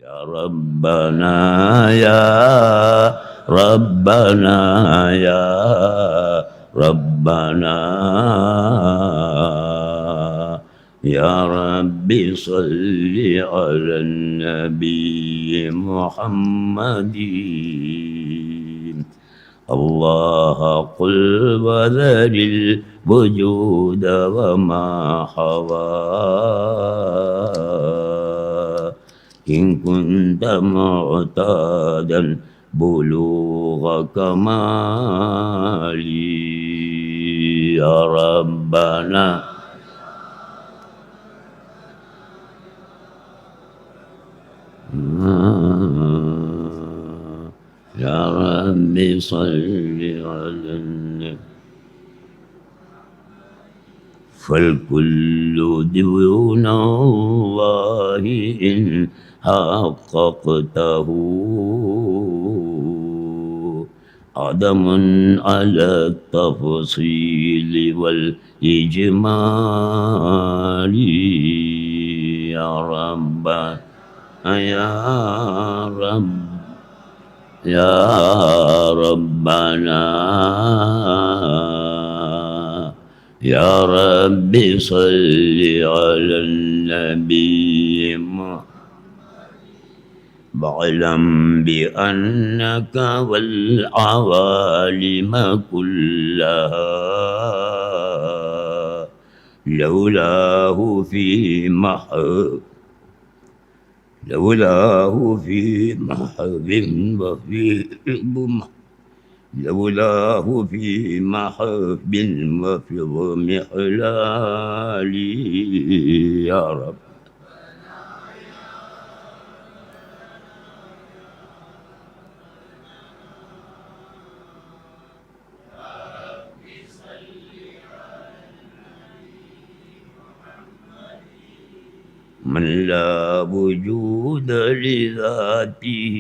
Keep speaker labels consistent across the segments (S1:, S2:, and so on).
S1: يا ربنا يا ربنا يا ربنا يا رب صل على النبي محمد الله قل وذر الوجود وما حوى إن كنت معتادا بلوغ كمالي يا ربنا يا رب صل على النبي فالكل دون الله إن حققته عدم على التفصيل والإجمال يا رب يا رب يا ربنا يا رب صل على النبي واعلم بأنك والعوالم كلها لولاه في محو وفي لولاه في محب وفي ضمحلال يا رب من لا وجود لذاته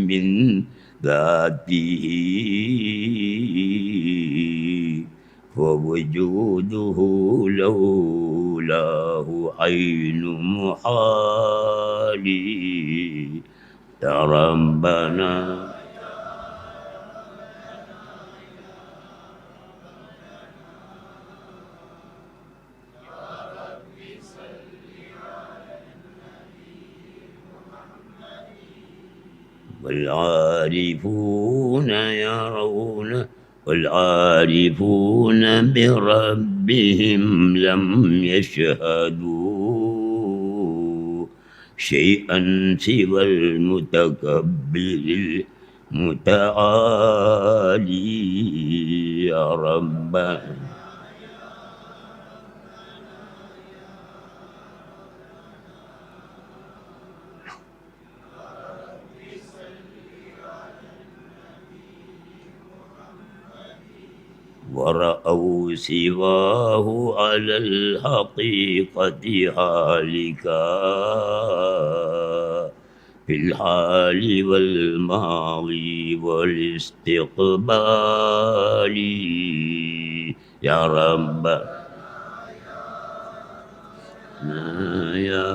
S1: من ذاته فوجوده لولاه عين محالي يا ربنا والعارفون يرون والعارفون بربهم لم يشهدوا شيئا سوى المتكبر المتعالي يا ربنا ورأوا سواه على الحقيقة هالكا في الحال والماضي والاستقبال يا رب يا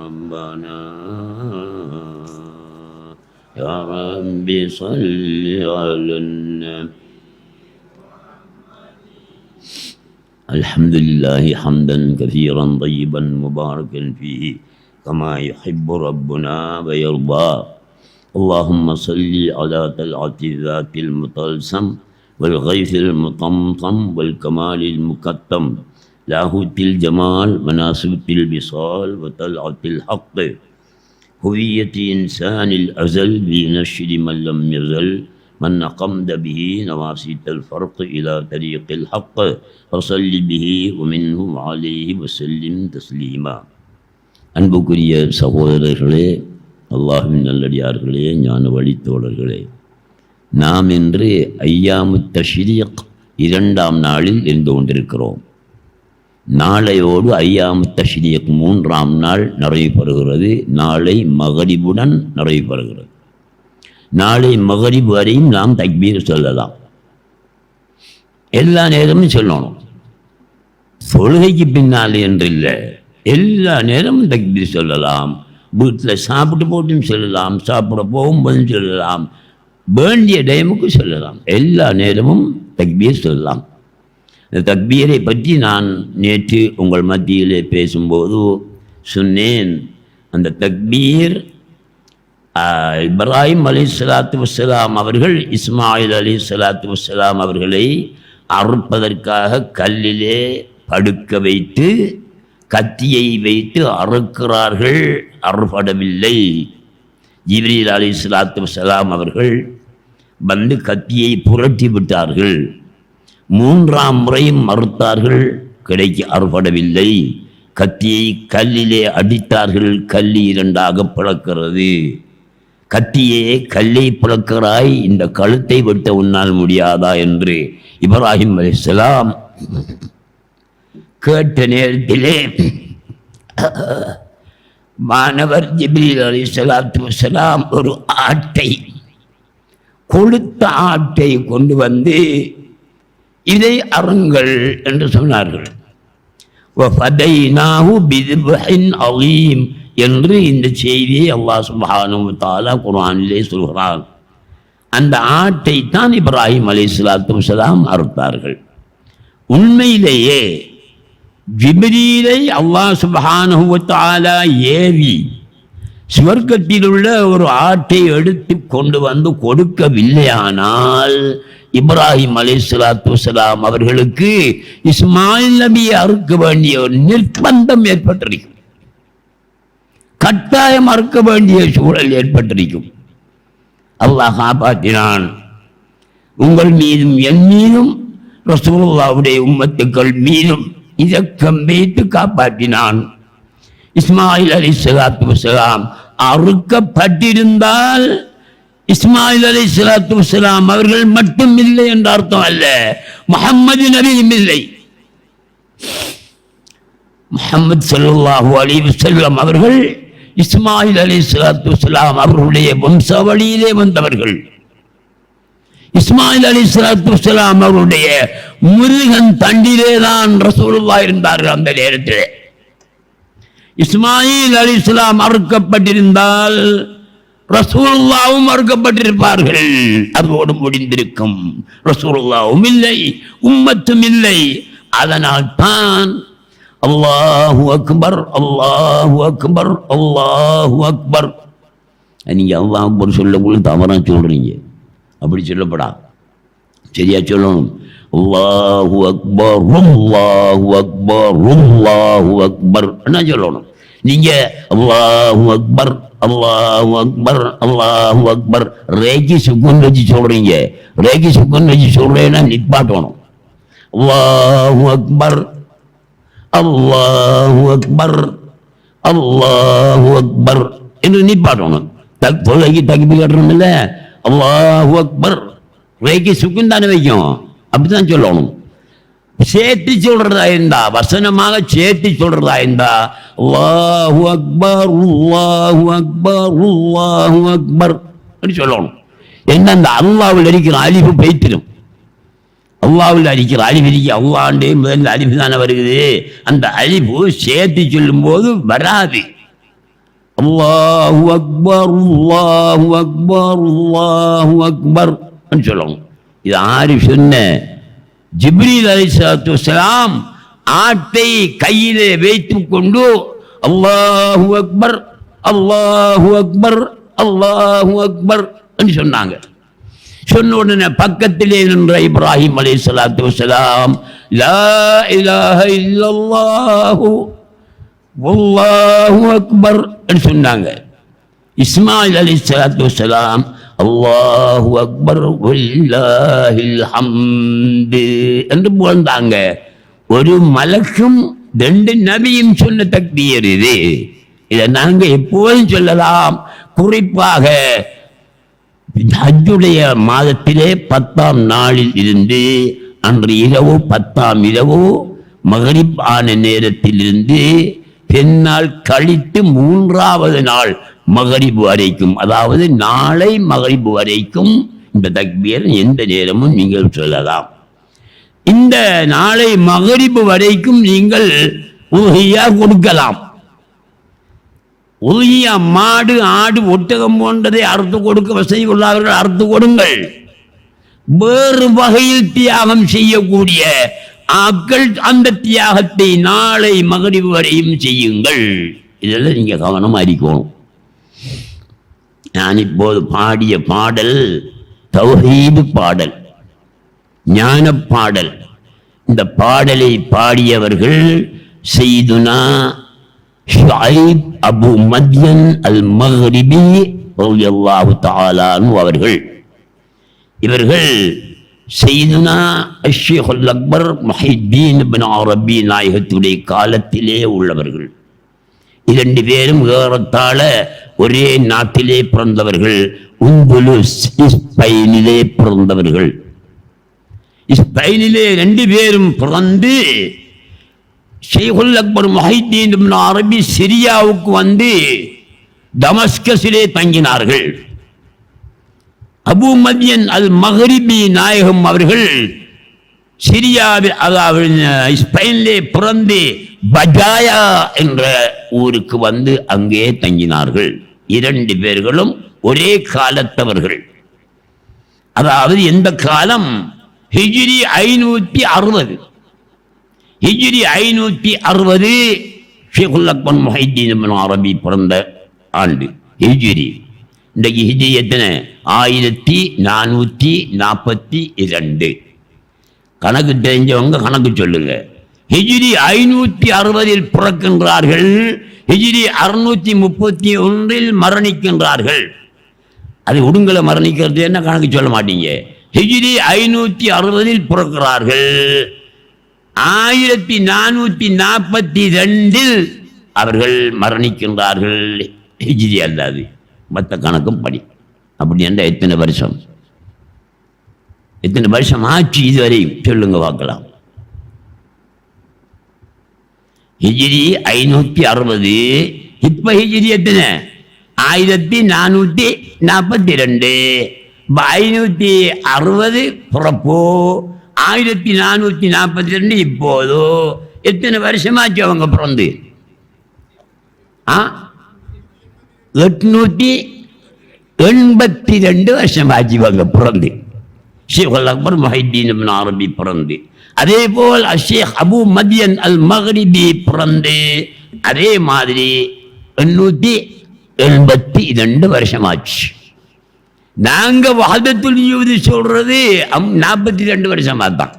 S1: ربنا يا رب صل على النبي الحمد لله حمدا كثيرا طيبا مباركا فيه كما يحب ربنا ويرضى اللهم صل على طلعة ذات المطلسم والغيث المطمطم والكمال المكتم لاهوت الجمال وناسوت البصال وطلعة الحق هوية إنسان الأزل بنشر من لم يزل من نقمد به نواسيت الفرق إلى طريق الحق فصل به ومنه عليه وسلم تسليما அன்புக்குரிய சகோதரர்களே அல்லாஹ்வின் நல்லடியார்களே ஞான வழித்தோழர்களே நாம் இன்று ஐயாமு தஷ்ரீக் 2ஆம் நாளில் இருந்து கொண்டிருக்கிறோம். நாளையோடு ஐயாமு தஷ்ரீக் 3ஆம் நாள் நிறைவு பெறுகிறது. நாளை மகரிபுடன் நிறைவு பெறுகிறது. நாளை மகரிப் வரையும் நாம் தக்பீர் சொல்லலாம். எல்லா நேரமும் சொல்லணும். தொழுகைக்கு பின்னால் என்றில்லை, எல்லா நேரமும் தக்பீர் சொல்லலாம். வீட்டில் சாப்பிட்டு போட்டும் சொல்லலாம், சாப்பிட போகும்போதும் சொல்லலாம், வேண்டிய டைமுக்கு சொல்லலாம், எல்லா நேரமும் தக்பீர் சொல்லலாம். இந்த தக்பீரை பற்றி நான் நேற்று உங்கள் மத்தியிலே பேசும்போது சொன்னேன். அந்த தக்பீர் இப்ராஹிம் அலைஹிஸ்ஸலாத்து வஸ்ஸலாம் அவர்கள் இஸ்மாயில் அலைஹிஸ்ஸலாத்து வஸ்ஸலாம் அவர்களை அறுப்பதற்காக கல்லிலே படுக்க வைத்து கத்தியை வைத்து அறுக்கிறார்கள், அறுபடவில்லை. ஜிப்ரீல் அலைஹிஸ்ஸலாத்து வஸ்ஸலாம் அவர்கள் வந்து கத்தியை புரட்டி விட்டார்கள். 3ஆம் முறையும் மறுத்தார்கள், அறுபடவில்லை. கத்தியை கல்லிலே அடித்தார்கள், கல்லி 2ஆக பிளக்கிறது. கத்தியே கல்லை பிளக்கிறாய், இந்த கழுத்தை வெட்ட உன்னால் முடியாதா என்று இப்ராஹிம் அலைஹிஸ்ஸலாம் கேட்ட நேரத்திலே மாணவர் ஜிப்ரீல் அலைஹிஸ்ஸலாத்து வஸ்ஸலாம் ஒரு ஆட்டை, கொழுத்த ஆட்டை கொண்டு வந்து இதை அருங்கள் என்று சொன்னார்கள். என்று இந்த செய்தியை அல்லாஹ் சுப்ஹானஹு வ தஆலா குர்ஆனிலே சொல்கிறான். அந்த ஆட்டை தான் இப்ராஹிம் அலைஹிஸ்ஸலாத்து வஸ்ஸலாம் அறுத்தார்கள். உண்மையிலேயே ஜிப்ரீலை அல்லாஹ் சுப்ஹானஹு வ தஆலா ஏவி சுவர்க்கத்தில் உள்ள ஒரு ஆட்டை எடுத்து கொண்டு வந்து கொடுக்கவில்லையானால் இப்ராஹிம் அலைஹிஸ்ஸலாத்து வஸ்ஸலாம் அவர்களுக்கு இஸ்மாயில் நபியை அறுக்க வேண்டிய ஒரு நிர்பந்தம் ஏற்பட்டிருக்கும், கட்டாயம் அறுக்க வேண்டிய சூழல் ஏற்பட்டிருக்கும். அல்லாஹ் காப்பாற்றினான். உங்கள் மீதும் என் மீதும் ரசூலுல்லாஹ்வுடைய உம்மத்துக்கள் மீதும் இரக்கம் வைத்து காப்பாற்றினான். இஸ்மாயில் அலைஹிஸ்ஸலாத்து வஸ்ஸலாம் அறுக்கப்பட்டிருந்தால் இஸ்மாயில் அலைஹிஸ்ஸலாத்து வஸ்ஸலாம் அவர்கள் மட்டும் இல்லை என்ற அர்த்தம் அல்ல, முஹம்மது நபியும் இல்லை. முஹம்மது ஸல்லல்லாஹு அலைஹி வஸல்லம் அவர்கள் இஸ்மாயில் அலைஹிஸ்ஸலாத்து வஸ்ஸலாம் அவர்களுடைய வம்சாவளியிலே வந்தவர்கள். இஸ்மாயில் அலைஹிஸ்ஸலாத்து வஸ்ஸலாம் அவருடைய முருகன் தண்டிலே தான் ரசூலுல்லாஹ் இருந்தார்கள். அந்த நேரத்தில் இஸ்மாயில் அலைஹிஸ்ஸலாம் அறுக்கப்பட்டிருந்தால் ரசூலுல்லாஹும் அறுக்கப்பட்டிருப்பார்கள், அதோடு முடிந்திருக்கும். ரசூலுல்லாஹும் இல்லை, உம்மத்தும் இல்லை. அதனால் தான் அல்லாஹு அக்பர், அல்லாஹு அக்பர், அல்லாஹு அக்பர். நீங்க அல்லாஹ் அக்பர் சொல்லக்குள்ள தவறா சொல்றீங்க, அப்படி சொல்லப்படா, சரியா சொல்லணும். அல்லாஹு அக்பர், அல்லாஹு அக்பர், அல்லாஹு அக்பர் என்ன சொல்லணும். நீங்க அல்லாஹு அக்பர், அல்லாஹு அக்பர், அல்லாஹு அக்பர் ரேக்கி சுக்குன் வச்சு சொல்றீங்க. ரேக்கி சுக்குன் வச்சு சொல்றேன்னா நிப்பாட்டணும். அல்லாஹு அக்பர், அல்லாஹு அக்பர், அல்லாஹு அக்பர் என்று நிப்பாட்டணும். தொலைக்கு தகுதி கட்டணும் இல்ல. அல்லாஹு அக்பர் ரேக்கி சுக்குன் தானே வைக்கும், அப்படித்தான் சொல்லணும். சேர்த்து சொல்றதா இருந்தா, வசனமாக சேர்த்து சொல்றதா இருந்தா அல்லாஹு அக்பர், அல்லாஹு அக்பர், அல்லாஹு அக்பர் சொல்லணும். என்ன அந்த அல்லாஹ்வில் இருக்கிற அலிஃபு பைத்திடும். அல்லாஹ்வில் இருக்கிற அலிஃப் இருக்கு, அல்லாஹ்ண்டே முதல்ல அலிஃபு தானே வருகிறது. அந்த அலிஃபு சேர்த்து சொல்லும் போது வராது. அல்லாஹு அக்பர், அல்லாஹு அக்பர், அல்லாஹு அக்பர் சொல்லணும். இது ஆறு சொன்ன ஜிப்ரீல் அலைஹிஸ்ஸலாத்து வஸ்ஸலாம் ஆட்டை கையிலே வைத்துக் கொண்டு அல்லாஹு அக்பர், அல்லாஹு அக்பர், அல்லாஹு அக்பர் என்று சொன்னாங்க. சொன்ன உடனே பக்கத்திலே நின்ற இப்ராஹிம் அலைஹிஸ்ஸலாத்து வஸ்ஸலாம் லா இலாஹ இல்லல்லாஹு வல்லாஹு அக்பர் என்று சொன்னாங்க. இஸ்மாயில் அலைஹிஸ்ஸலாத்து வஸ்ஸலாம் அல்லாஹு அக்பர் வலில்லாஹில் ஹம்து என்று புகழ்ந்தாங்க. ஒரு மலக்கும் 2 நபியும் சொன்ன தக்பீர் இது. இதை நாங்கள் எப்போதும் சொல்லலாம். குறிப்பாக ஹஜ்ஜுடைய மாதத்திலே 10ஆம் நாளில் இருந்து அன்று இரவு 10ஆம் இரவு மகரிப் ஆன நேரத்திலிருந்து பெண்ணால் கழித்து 3ஆவது நாள் மகரிப் வரைக்கும், அதாவது நாளை மகரிப் வரைக்கும் இந்த தக்பீர் எந்த நேரமும் நீங்கள் சொல்லலாம். இந்த நாளை மகரிப் வரைக்கும் நீங்கள் உஹியா கொடுக்கலாம். உறுதியா மாடு ஆடு ஒட்டகம் போன்றதை அறுத்து கொடுக்க வசதி உள்ளவர்கள் அறுத்து கொடுங்கள். வேறு வகையில் தியாகம் செய்யக்கூடிய ஆக்கள் அந்த தியாகத்தை நாளை மகரிப் வரையும் செய்யுங்கள். இதெல்லாம் நீங்க கவனமா இருக்கணும். நான் இப்போது பாடிய பாடல் தௌஹீது பாடல், ஞான பாடல். இந்த பாடலை பாடியவர்கள் சையதுனா ஷுஐப் அபு மத்யன் அல் மக்ரிபி ரலியல்லாஹு தஆலா அன்ஹு அவர்கள். இவர்கள் சையதுனா அஷ்ஷேகுல் அக்பர் முஹித்தீன் இப்னு அரபி நாயகத்துடைய காலத்திலே உள்ளவர்கள். இரண்டு பேரும் ஏறத்தாழ ஒரே நாட்டிலே பிறந்தவர்கள். உந்துலுஸ் ஸ்பெயினிலே பிறந்தவர்கள். ஸ்பெயினிலே ரெண்டு பேரும் பிறந்து ஷேகுல் அக்பர் முஹித்தீன் இப்னு அரபி சிரியாவுக்கு வந்து தமஸ்கஸிலே தங்கினார்கள். அபு மத்யன் அல் மக்ரிபி நாயகம் அவர்கள் சிரியாவில், அதாவது ஸ்பெயினிலே பிறந்து பஜாயா என்ற ஊருக்கு வந்து அங்கே தங்கினார்கள். இரண்டு பேர்களும் ஒரே காலத்தவர்கள். அதாவது எந்த காலம்? ஹிஜ்ரி 560. ஹிஜ்ரி 560 ஷேகுல் அக்பர் முஹித்தீன் இப்னு அரபி பிறந்த ஆண்டு ஹிஜ்ரி. இன்றைக்கு ஹிஜ்ரி எத்தனை? 1442. கணக்கு தெரிஞ்சவங்க கணக்கு சொல்லுங்க. ஹிஜ்ரி 560 பிறக்கின்றார்கள். ஹிஜ்ரி 631 மரணிக்கின்றார்கள். அது உடுங்களை மரணிக்கிறது என்ன கணக்கு சொல்ல மாட்டீங்க. ஹிஜ்ரி 560 பிறக்கிறார்கள். 1442 அவர்கள் மரணிக்கின்றார்கள். ஹிஜ்ரி அல்லாது மற்ற கணக்கும் படி. அப்படி என்ற எத்தனை வருஷம் ஆச்சு இதுவரை சொல்லுங்க பார்க்கலாம். ஹிஜ்ரி 560. இப்ப ஹிஜ்ரி எத்தனை? 1442. 560 பிறப்போ 1442 இப்போதோ எத்தனை வருஷமாச்சு அவங்க பிறந்து? 882 வருஷமாச்சு இவங்க பிறந்து. ஷேகுல் அக்பர் முஹித்தீன் இப்னு அரபி பிறந்து. அதே போல் ஷேக் அபு மத்யன் அல் மக்ரிபி பிறந்து அதே மாதிரி 882 வருஷமாச்சு. நாங்க வஹதத்துல் யூது சொல்றது 42 வருஷமா தான்.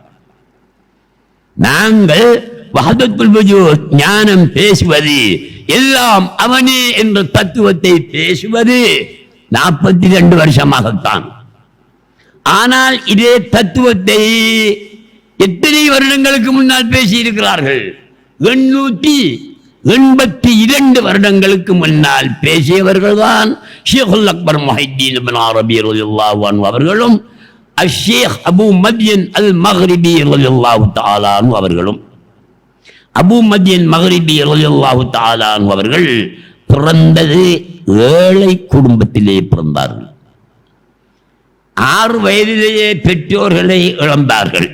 S1: நாங்கள் வஹதத்துல் வஜூத் ஞானம் பேசுவது, எல்லாம் அவனே என்ற தத்துவத்தை பேசுவது 42 வருஷமாகத்தான். ஆனால் இதே தத்துவத்தை எத்தனை வருடங்களுக்கு முன்னால் பேசி இருக்கிறார்கள்? 882 வருடங்களுக்கு முன்னால் பேசியவர்கள் தான் ஷேகுல் அக்பர் முஹித்தீன் இப்னு அரபி ரலியல்லாஹு அன்ஹு அவர்களும் அஷ்ஷேக் அபு மத்யன் அல் மக்ரிபி ரலியல்லாஹு தஆலா அன்ஹு அவர்களும். அபு மத்யன் மக்ரிபி ரலியல்லாஹு தஆலா அன்ஹு அவர்கள் பிறந்தது ஏழை குடும்பத்திலே பிறந்தார்கள். 6 வயதிலேயே பெற்றோர்களை இழந்தார்கள்.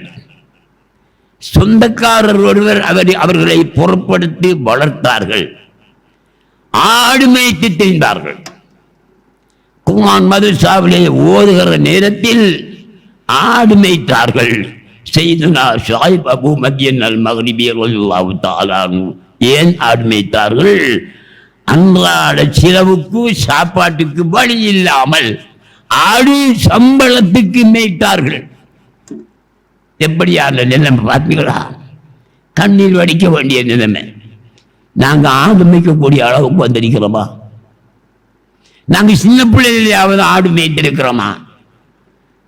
S1: சொந்தக்காரர் ஒருவர் அவர்களை பொறுப்படுத்தி வளர்த்தார்கள். ஆடு மேய்த்து திரிந்தார்கள். குர்ஆன் மதரசாவிலே ஓதுகிற நேரத்தில் ஆடு மேய்த்தார்கள். சையதுனா ஷுஐப் அபு மத்யன் அல் மக்ரிபி ரலியல்லாஹு தஆலா அன்ஹு ஏன் ஆடு மேய்த்தார்கள்? அன்றாட சிலவுக்கு சாப்பாட்டுக்கு வழி இல்லாமல் ஆடு சம்பளத்துக்கு மேய்த்தார்கள். எப்படியான நிலைமை பார்த்தீங்களா? கண்ணீர் வடிக்க வேண்டிய நிலைமை. நாங்க ஆடு மேய்க்கக்கூடிய அளவுக்கு வந்திருக்கிறோமா? நாங்க சின்ன பிள்ளைகளையாவது ஆடு மேய்த்திருக்கிறோமா?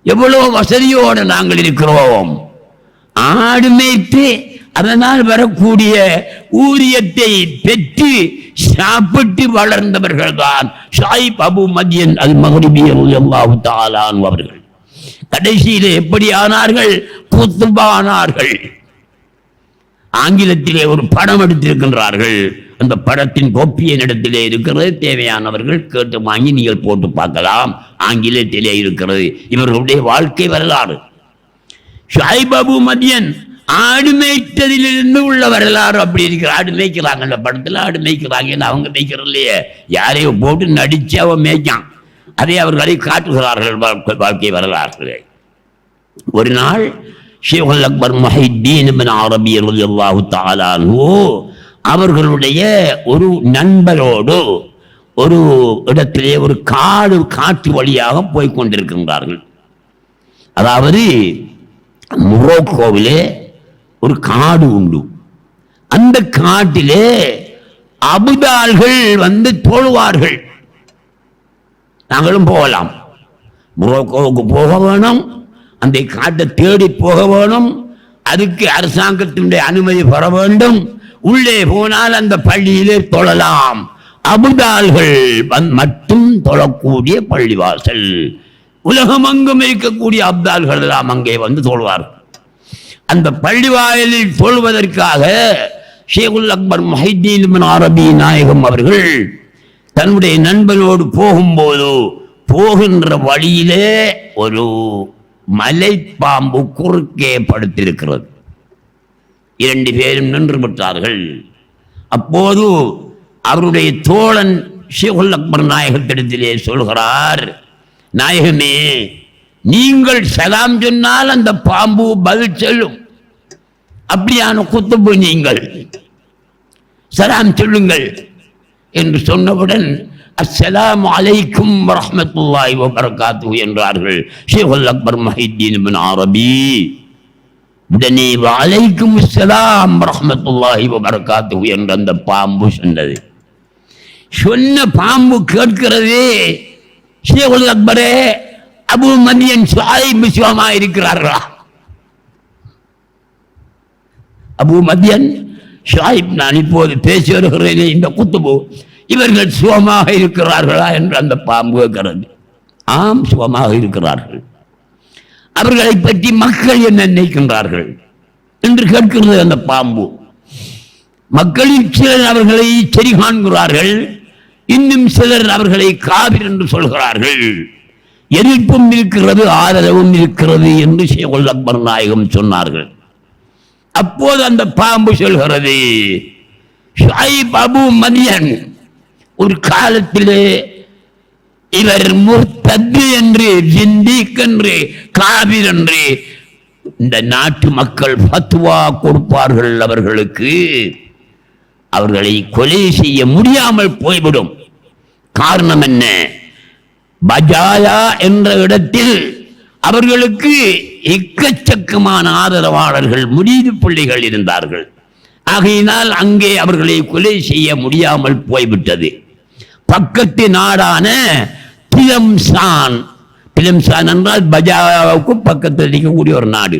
S1: எவ்வளவு வசதியோடு நாங்கள் இருக்கிறோம். ஆடு மேய்த்து அதனால் வரக்கூடிய ஊதியத்தை பெற்று சாப்பிட்டு வளர்ந்தவர்கள் தான் ஷுஐப் அபு மத்யன் அல் மக்ரிபி ரலியல்லாஹு தஆலா அன்ஹு அவர்கள். கடைசியிலே எப்படி ஆனார்கள்? குத்பானார்கள். ஆங்கிலத்திலே ஒரு படம் எடுத்திருக்கின்றார்கள். அந்த படத்தின் கோப்பி என்னிடத்திலே இருக்கிறது. தேவையானவர்கள் கேட்டு வாங்கி நீங்கள் போட்டு பார்க்கலாம். ஆங்கிலத்திலே இருக்கிறது. இவர்களுடைய வாழ்க்கை வரலாறு. ஷுஐப் அபு மத்யன் ஆடு மேய்த்ததிலிருந்து உள்ள வரலாறு அப்படி இருக்கிற. ஆடு மேய்க்கிறாங்க, அந்த படத்தில் ஆடு மேய்க்கிறாங்கன்னு அவங்க மேய்க்கிறது இல்லையே, யாரையோ போட்டு நடிச்சு அவன் மேய்க்கான். அதை அவர்களை காட்டுகிறார்கள் வாழ்க்கை வரலாறுகளை. ஒரு நாள் ஷேகுல் அக்பர் முஹைத்தீன் இப்னு அரபி ரலியல்லாஹு தஆலா அன்ஹு அவர்களுடைய ஒரு நண்பரோடு ஒரு இடத்திலே ஒரு காட்டு வழியாக போய் கொண்டிருக்கின்றார்கள். அதாவது மொரோக்கோவிலே ஒரு காடு உண்டு. அந்த காட்டிலே அபுதால்கள் வந்து தொழுவார்கள். நாங்களும் போகலாம், மொரோக்கோவுக்கு போக வேணும், அந்த காட்டை தேடி போக வேணும், அதுக்கு அரசாங்கத்தினுடைய அனுமதி பெற வேண்டும். உள்ளே போனால் அந்த பள்ளியிலே தொழலாம். அபுதால்கள் மட்டும் தொழக்கூடிய பள்ளிவாசல். உலகமெங்கும் இருக்கக்கூடிய அப்தால்கள் எல்லாம் அங்கே வந்து தொழுவார்கள். அந்த பள்ளிவாயலில் தொழுவதற்காக ஷேகுல் அக்பர் முஹைத்தீன் இப்னு அரபி நாயகம் அவர்கள் தன்னுடைய நண்பனோடு போகும்போது போகின்ற வழியிலே ஒரு மலைப்பாம்பு குறுக்கே படுத்திருக்கிறது. 2 பேரும் நின்று விட்டார்கள். அப்போது அவருடைய தோழன் ஷேகுல் அக்பர் நாயகத்திடத்திலே சொல்கிறார், நாயகமே, நீங்கள் சலாம் சொன்னால் அந்த பாம்பு பதில் சொல்லும். அப்படியான குத்துபு, நீங்கள் சலாம் சொல்லுங்கள் என்று சொன்னவுடன் அஸ்ஸலாமு அலைக்கும் வரஹ்மத்துல்லாஹி வபரகாத்துஹு என்றார்கள் ஷேகுல் அக்பர் முஹைத்தீன் இப்னு அரபி. உடனே வலைக்கும் அஸ்ஸலாம் வரஹ்மத்துல்லாஹி வபரகாத்துஹு என்ற அந்த பாம்பு சொன்னது. சொன்ன பாம்பு கேட்கிறதே, ஷேகுல் அக்பரே, அபு மதியன் ஷுஐப் சுகமா இருக்கிறார்களா? அபு மதியன் ஷுஐப், நான் இப்போது பேசி வருகிறேனே இந்த குத்துபு, இவர்கள் சுகமாக இருக்கிறார்களா என்று அந்த பாம்பு கேட்கிறது. ஆம், சுகமாக இருக்கிறார்கள். அவர்களை பற்றி மக்கள் என்ன நினைக்கின்றார்கள் என்று கேட்கிறது அந்த பாம்பு. மக்களில் சிலர் அவர்களை சரி காண்கிறார்கள், இன்னும் சிலர் அவர்களை காபிர் என்று சொல்கிறார்கள். எதிர்ப்பும் இருக்கிறது, ஆதரவும் இருக்கிறது என்று ஷேகுல் அக்பர் நாயகம் சொன்னார்கள். அப்போது அந்த பாம்பு சொல்கிறது, ஷுஐப் அபு மதியன் ஒரு காலத்திலே இவர் முர்தத் என்று, ஜிந்தீக் என்று, காபிர் என்று இந்த நாட்டு மக்கள் ஃபத்வா கொடுப்பார்கள். அவர்களுக்கு அவர்களை கொலை செய்ய முடியாமல் போய்விடும். காரணம் என்ன? பஜாயா என்ற இடத்தில் அவர்களுக்கு எக்கச்சக்கமான ஆதரவாளர்கள், முரீது பிள்ளைகள் இருந்தார்கள். ஆகையினால் அங்கே அவர்களை கொலை செய்ய முடியாமல் போய்விட்டது. பக்கத்து நாடான திலம்சான், திலம்சான் என்றால் பஜாயாவுக்கு பக்கத்தில் இருக்கக்கூடிய ஒரு நாடு.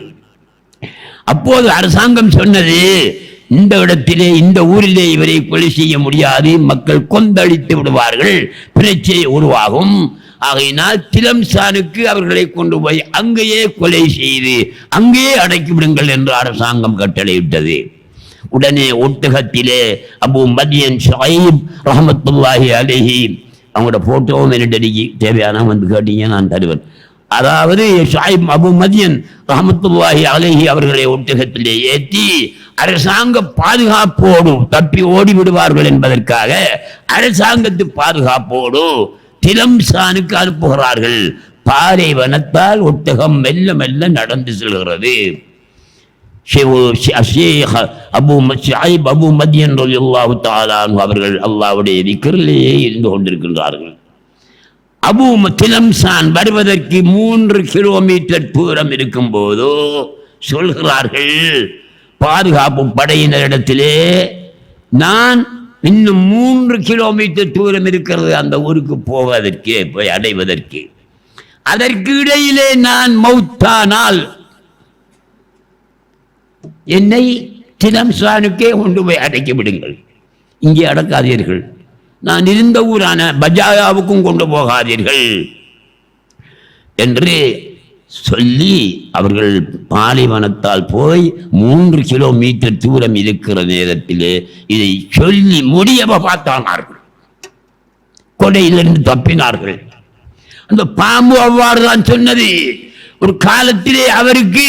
S1: அப்போது அரசாங்கம் சொன்னது, இந்த இடத்திலே, இந்த ஊரிலே இவரை கொலை செய்ய முடியாது, மக்கள் கொந்தளித்து விடுவார்கள், பிரச்சனை உருவாகும். ஆகையினால் திலம்சானுக்கு அவர்களை கொண்டு போய் அங்கேயே கொலை செய்து அங்கேயே அடக்கிவிடுங்கள் என்று அரசாங்கம் கட்டளையிட்டது. உடனே ஒட்டகத்திலே அபு மதியன் ஷுஐப் ரஹ்மத்துல்லாஹி அலைஹி, அவங்களோட போட்டோவும் என்னிடையே தேவையான வந்து கேட்டீங்க, நான் தருவேன். அதாவது ஷுஐப் அபு மதியன் ரஹ்மத்துல்லாஹி அலைஹி அவர்களை ஒட்டகத்திலே ஏற்றி அரசாங்க பாதுகாப்போடு, தப்பி ஓடி விடுவார்கள் என்பதற்காக அரசாங்கத்து பாதுகாப்போடு திலம்சானுக்கு அனுப்புகிறார்கள். பாலைவனத்தால் ஒட்டகம் மெல்ல மெல்ல நடந்து செல்கிறது. அபு மதியன் ரலியல்லாஹு தஆலா அன்ஹு அவர்கள் அல்லாஹ்வுடைய திக்ரிலேயே இருந்து கொண்டிருக்கின்றார்கள். அபு திலம்சான் வருவதற்கு 3 கிலோமீட்டர் தூரம் இருக்கும் போது சொல்கிறார்கள் பாதுகாப்பு படையினரிடத்திலே, நான் இன்னும் 3 கிலோமீட்டர் தூரம் இருக்கிறது அந்த ஊருக்கு போவதற்கு, போய் அடைவதற்கு. அதற்கு இடையிலே நான் மௌத்தானால் என்னை திலம்சானுக்கே கொண்டு போய் அடைக்கி விடுங்கள், இங்கே அடக்காதீர்கள், நான் இருந்த ஊரான பஜாயாவுக்கும் கொண்டு போகாதீர்கள் என்று சொல்லி அவர்கள் பாலைவனத்தால் போய் 3 கிலோமீட்டர் தூரம் இருக்கிற நேரத்திலே இதை சொல்லி முடிய பார்த்தானார்கள். கொடையிலிருந்து தப்பினார்கள். அந்த பாம்பு அவ்வாறு தான் சொன்னது. ஒரு காலத்திலே அவருக்கு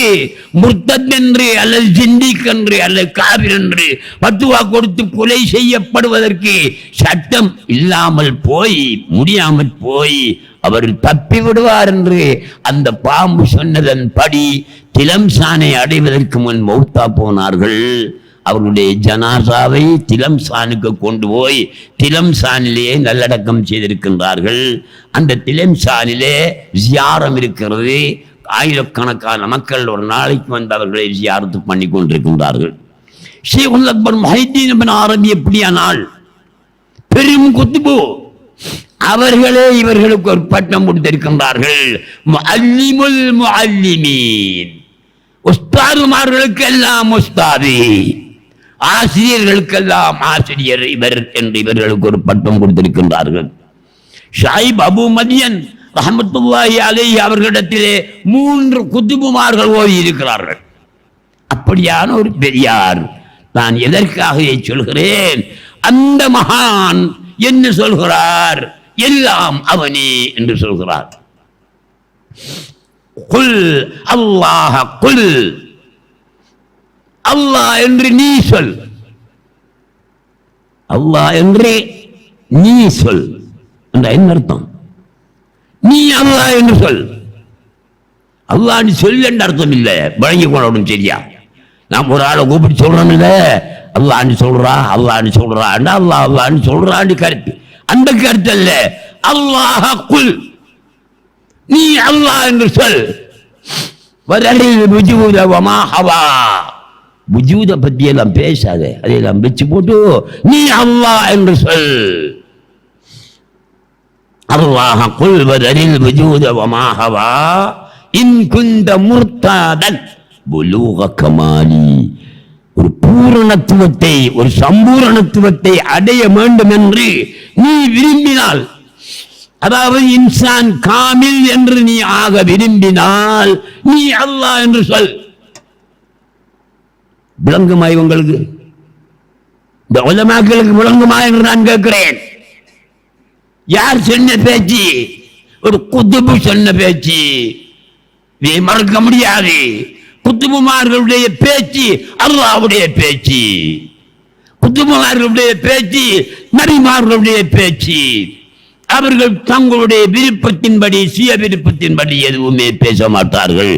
S1: முர்த்தத் என்று அல்லது ஜிந்திக் என்று அல்லது காபிர் என்று பத்துவா கொடுத்து கொலை செய்யப்படுவதற்கு சட்டம் இல்லாமல் போய் முடியாமல் போய் அவர் தப்பி விடுவார் என்று அந்த பாம்பு சொன்னதன் படி திலம்சானை அடைவதற்கு முன் மௌத்தா போனார்கள். அவர்களுடைய ஜனாசாவை திலம்சானுக்கு கொண்டு போய் திலம்சானிலே நல்லடக்கம் செய்திருக்கின்றார்கள். அந்த திலம்சானிலே ஜியாரம் இருக்கிறது. ஆயிரக்கணக்கான மக்கள் ஒரு நாளைக்கு வந்து அவர்களை ஜியாரத்து பண்ணி கொண்டிருக்கின்றார்கள். ஷேகுல் அக்பர் முஹைதீன் இப்னு அரபி எப்படியானால் பெரும் குத்துபு, அவர்களே இவர்களுக்கு ஒரு பட்டம் கொடுத்திருக்கின்றார்கள், முஅல்லிமுல் முஅல்லிமீன். உஸ்தாதுமார்களுக்கெல்லாம் உஸ்தாதி, ஆசிரியர்களுக்கெல்லாம் ஆசிரியர் இவர் என்று இவர்களுக்கு ஒரு பட்டம் கொடுத்திருக்கின்றார்கள். ஷாயிப் அபு மதியன் ரஹ்மத்துல்லாஹி அலைஹி அவர்களிடத்திலே 3 குத்துபுமார்கள் ஓதி இருக்கிறார்கள். அப்படியான ஒரு பெரியார். நான் எதற்காக சொல்கிறேன், அந்த மகான் என்ன சொல்கிறார், எல்லாம் அவனே என்று சொல்கிறார். குல் அல்லாஹ், குல் அல்லாஹ் என்று நீ சொல், அல்லாஹ் என்று நீ சொல் என்ற என்ன அர்த்தம்? நீ அல்லாஹ் என்று சொல். அல்லாஹ் நீ சொல் என்ற அர்த்தம் இல்லை, வழங்கி கொள்ளணும். சரியா? நாம் ஒரு ஆளை கூப்பிட்டு சொல்றோம் இல்ல, அல்லாஹ்னு சொல்றா, அல்லாஹ்னு சொல்றா, அல்லாஹ் அல்லாஹ்னு சொல்றான்னு கருத்து. அந்த கருத்து அல்ல. அல்லாஹ் குல், நீ அல்லாஹ் என்று சொல். புஜூத பத்தி எல்லாம் பேசாத, அதையெல்லாம் வச்சு போட்டு நீ அல்லாஹ் என்று சொல். அல்லாஹ் குல் வதரில் புஜூத வமா ஹவா இன் குந்த முர்தாதன் புலூக கமாலி. ஒரு பூரணத்துவத்தை, ஒரு சம்பூரணத்துவத்தை அடைய வேண்டும் என்று நீ விரும்பினால், அதாவது இன்சான் காமில் என்று நீ ஆக விரும்பினால் நீ அல்லாஹ் என்று சொல். விளங்குமா இவங்களுக்கு? இந்த உலமாக்களுக்கு விளங்குமா என்று நான் கேட்கிறேன். யார் சொன்ன பேச்சு? ஒரு குத்துபு சொன்ன பேச்சு. மறக்க முடியாது. குத்துபுமார்களுடைய பேச்சு அல்லாஹ்வுடைய பேச்சு, குத்துபுமார்களுடைய பேச்சு நபிமார்களுடைய பேச்சு. அவர்கள் தங்களுடைய விருப்பத்தின்படி, சுய விருப்பத்தின்படி எதுவுமே பேச மாட்டார்கள்.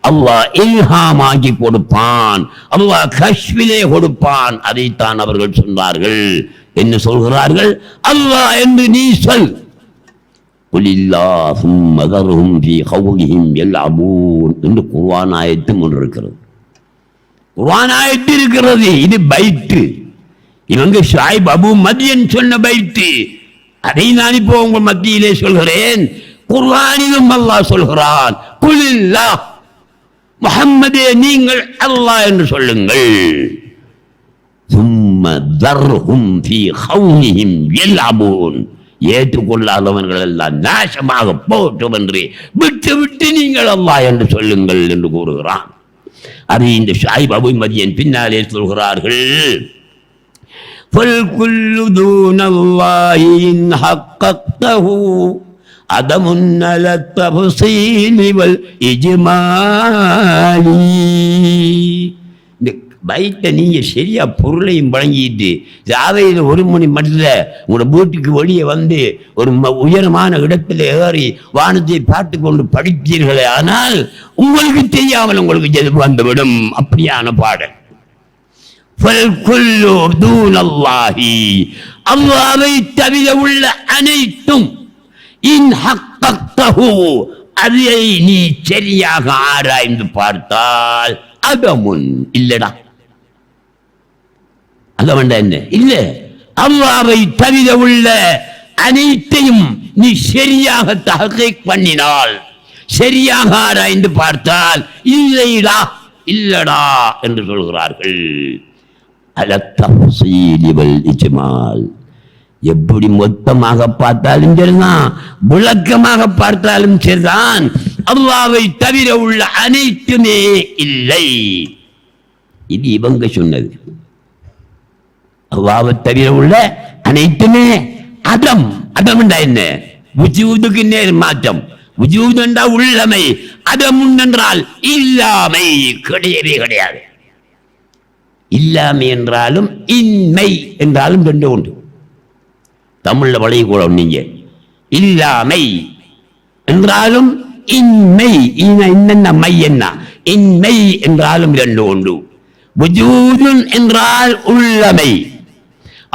S1: அல்லாஹ் இல்ஹாமாக்கி கொடுப்பான், அல்லாஹ் கஷ்விலே கொடுப்பான். அதைத்தான் அவர்கள் சொன்னார்கள். என்ன சொல்கிறார்கள்? அல்லாஹ் என்று நீ சொல். குலில்லாஹும்ம தர்ஹும் ஃபீ கௌலிஹிம் யல்அபூன் என்று குர்ஆன் ஆயத்தும் ஒன்று இருக்கிறது. குர்ஆன் ஆயத்து இருக்கிறது. இது பைத்து. இவங்க ஷாயிப் அபு மதியன் சொன்ன பைத்து. அதை நான் இப்போ உங்க மத்தியிலே சொல்கிறேன். குர்ஆனிலும் அல்லாஹ் சொல்கிறான், குலில்லாஹ், முஹம்மதே நீங்கள் அல்லாஹ் என்று சொல்லுங்கள். சும்ம தர்ஹும் ஃபீ கௌலிஹிம் யல்அபூன், ஏற்றுக்கொள்ளாதவர்கள் எல்லாம் நாசமாக போட்டும் என்று விட்டு விட்டு நீங்கள் அல்லாஹ் என்று சொல்லுங்கள் என்று கூறுகிறான். அது இந்த ஷாயிப் அபு மதியன் பின்னாலே சொல்கிறார்கள், فَالْكُلُّ دُونَ اللَّهِ إِنْ حَقَّقْتَهُ عَدَمٌ عَلَى التَّفْصِيلِ وَالْإِجْمَالِ. இந்த பைத்தை நீங்க சரியா பொருளையும் வழங்கிட்டு ராவையில் 1 மணி மட்டும் உங்களோட வீட்டுக்கு வெளியே வந்து ஒரு உயரமான இடத்துல ஏறி வானத்தை பார்த்து கொண்டு படித்தீர்களே, ஆனால் உங்களுக்கு தெரியாமல் உங்களுக்கு எது வந்துவிடும். அப்படியான பாடல். அல்லாஹ்வை தவிர உள்ள அனைத்தும் இன் ஹக்கக்தஹு, அதை நீ சரியாக ஆராய்ந்து பார்த்தால் அதமுன் இல்லடா. அதவண்டா என்ன இல்ல, அல்லாஹ்வை தவிர உள்ள அனைத்தையும் நீ சரியாக தஹ்கீக் பண்ணினால், சரியாக ஆராய்ந்து பார்த்தால் இல்லைடா, இல்லடா என்று சொல்கிறார்கள். எப்படி மொத்தமாக பார்த்தாலும் சரிதான், விளக்கமாக பார்த்தாலும் சரிதான், அல்லாஹ்வை தவிர உள்ள அனைத்துமே இல்லை. இது இவங்க சொன்னது. அல்லாஹ்வை தவிர உள்ள அனைத்துமே அதம். அதம் என்ன? வஜூதுக்கு நேர் மாற்றம். வுஜூத் என்றால் உள்ளமை, அதமுன் என்றால் இல்லாமை, கிடையவே கிடையாது. இல்லாமை என்றாலும் இன்மை என்றாலும் ரெண்டு உண்டு. தமிழ்ல வழி கூட நீங்க இல்லாமை என்றாலும் இன்மை, என்னென்ன மை என்ன இன்மை என்றாலும் ரெண்டு உண்டு. வுஜூதுன் என்றால் உள்ளமை.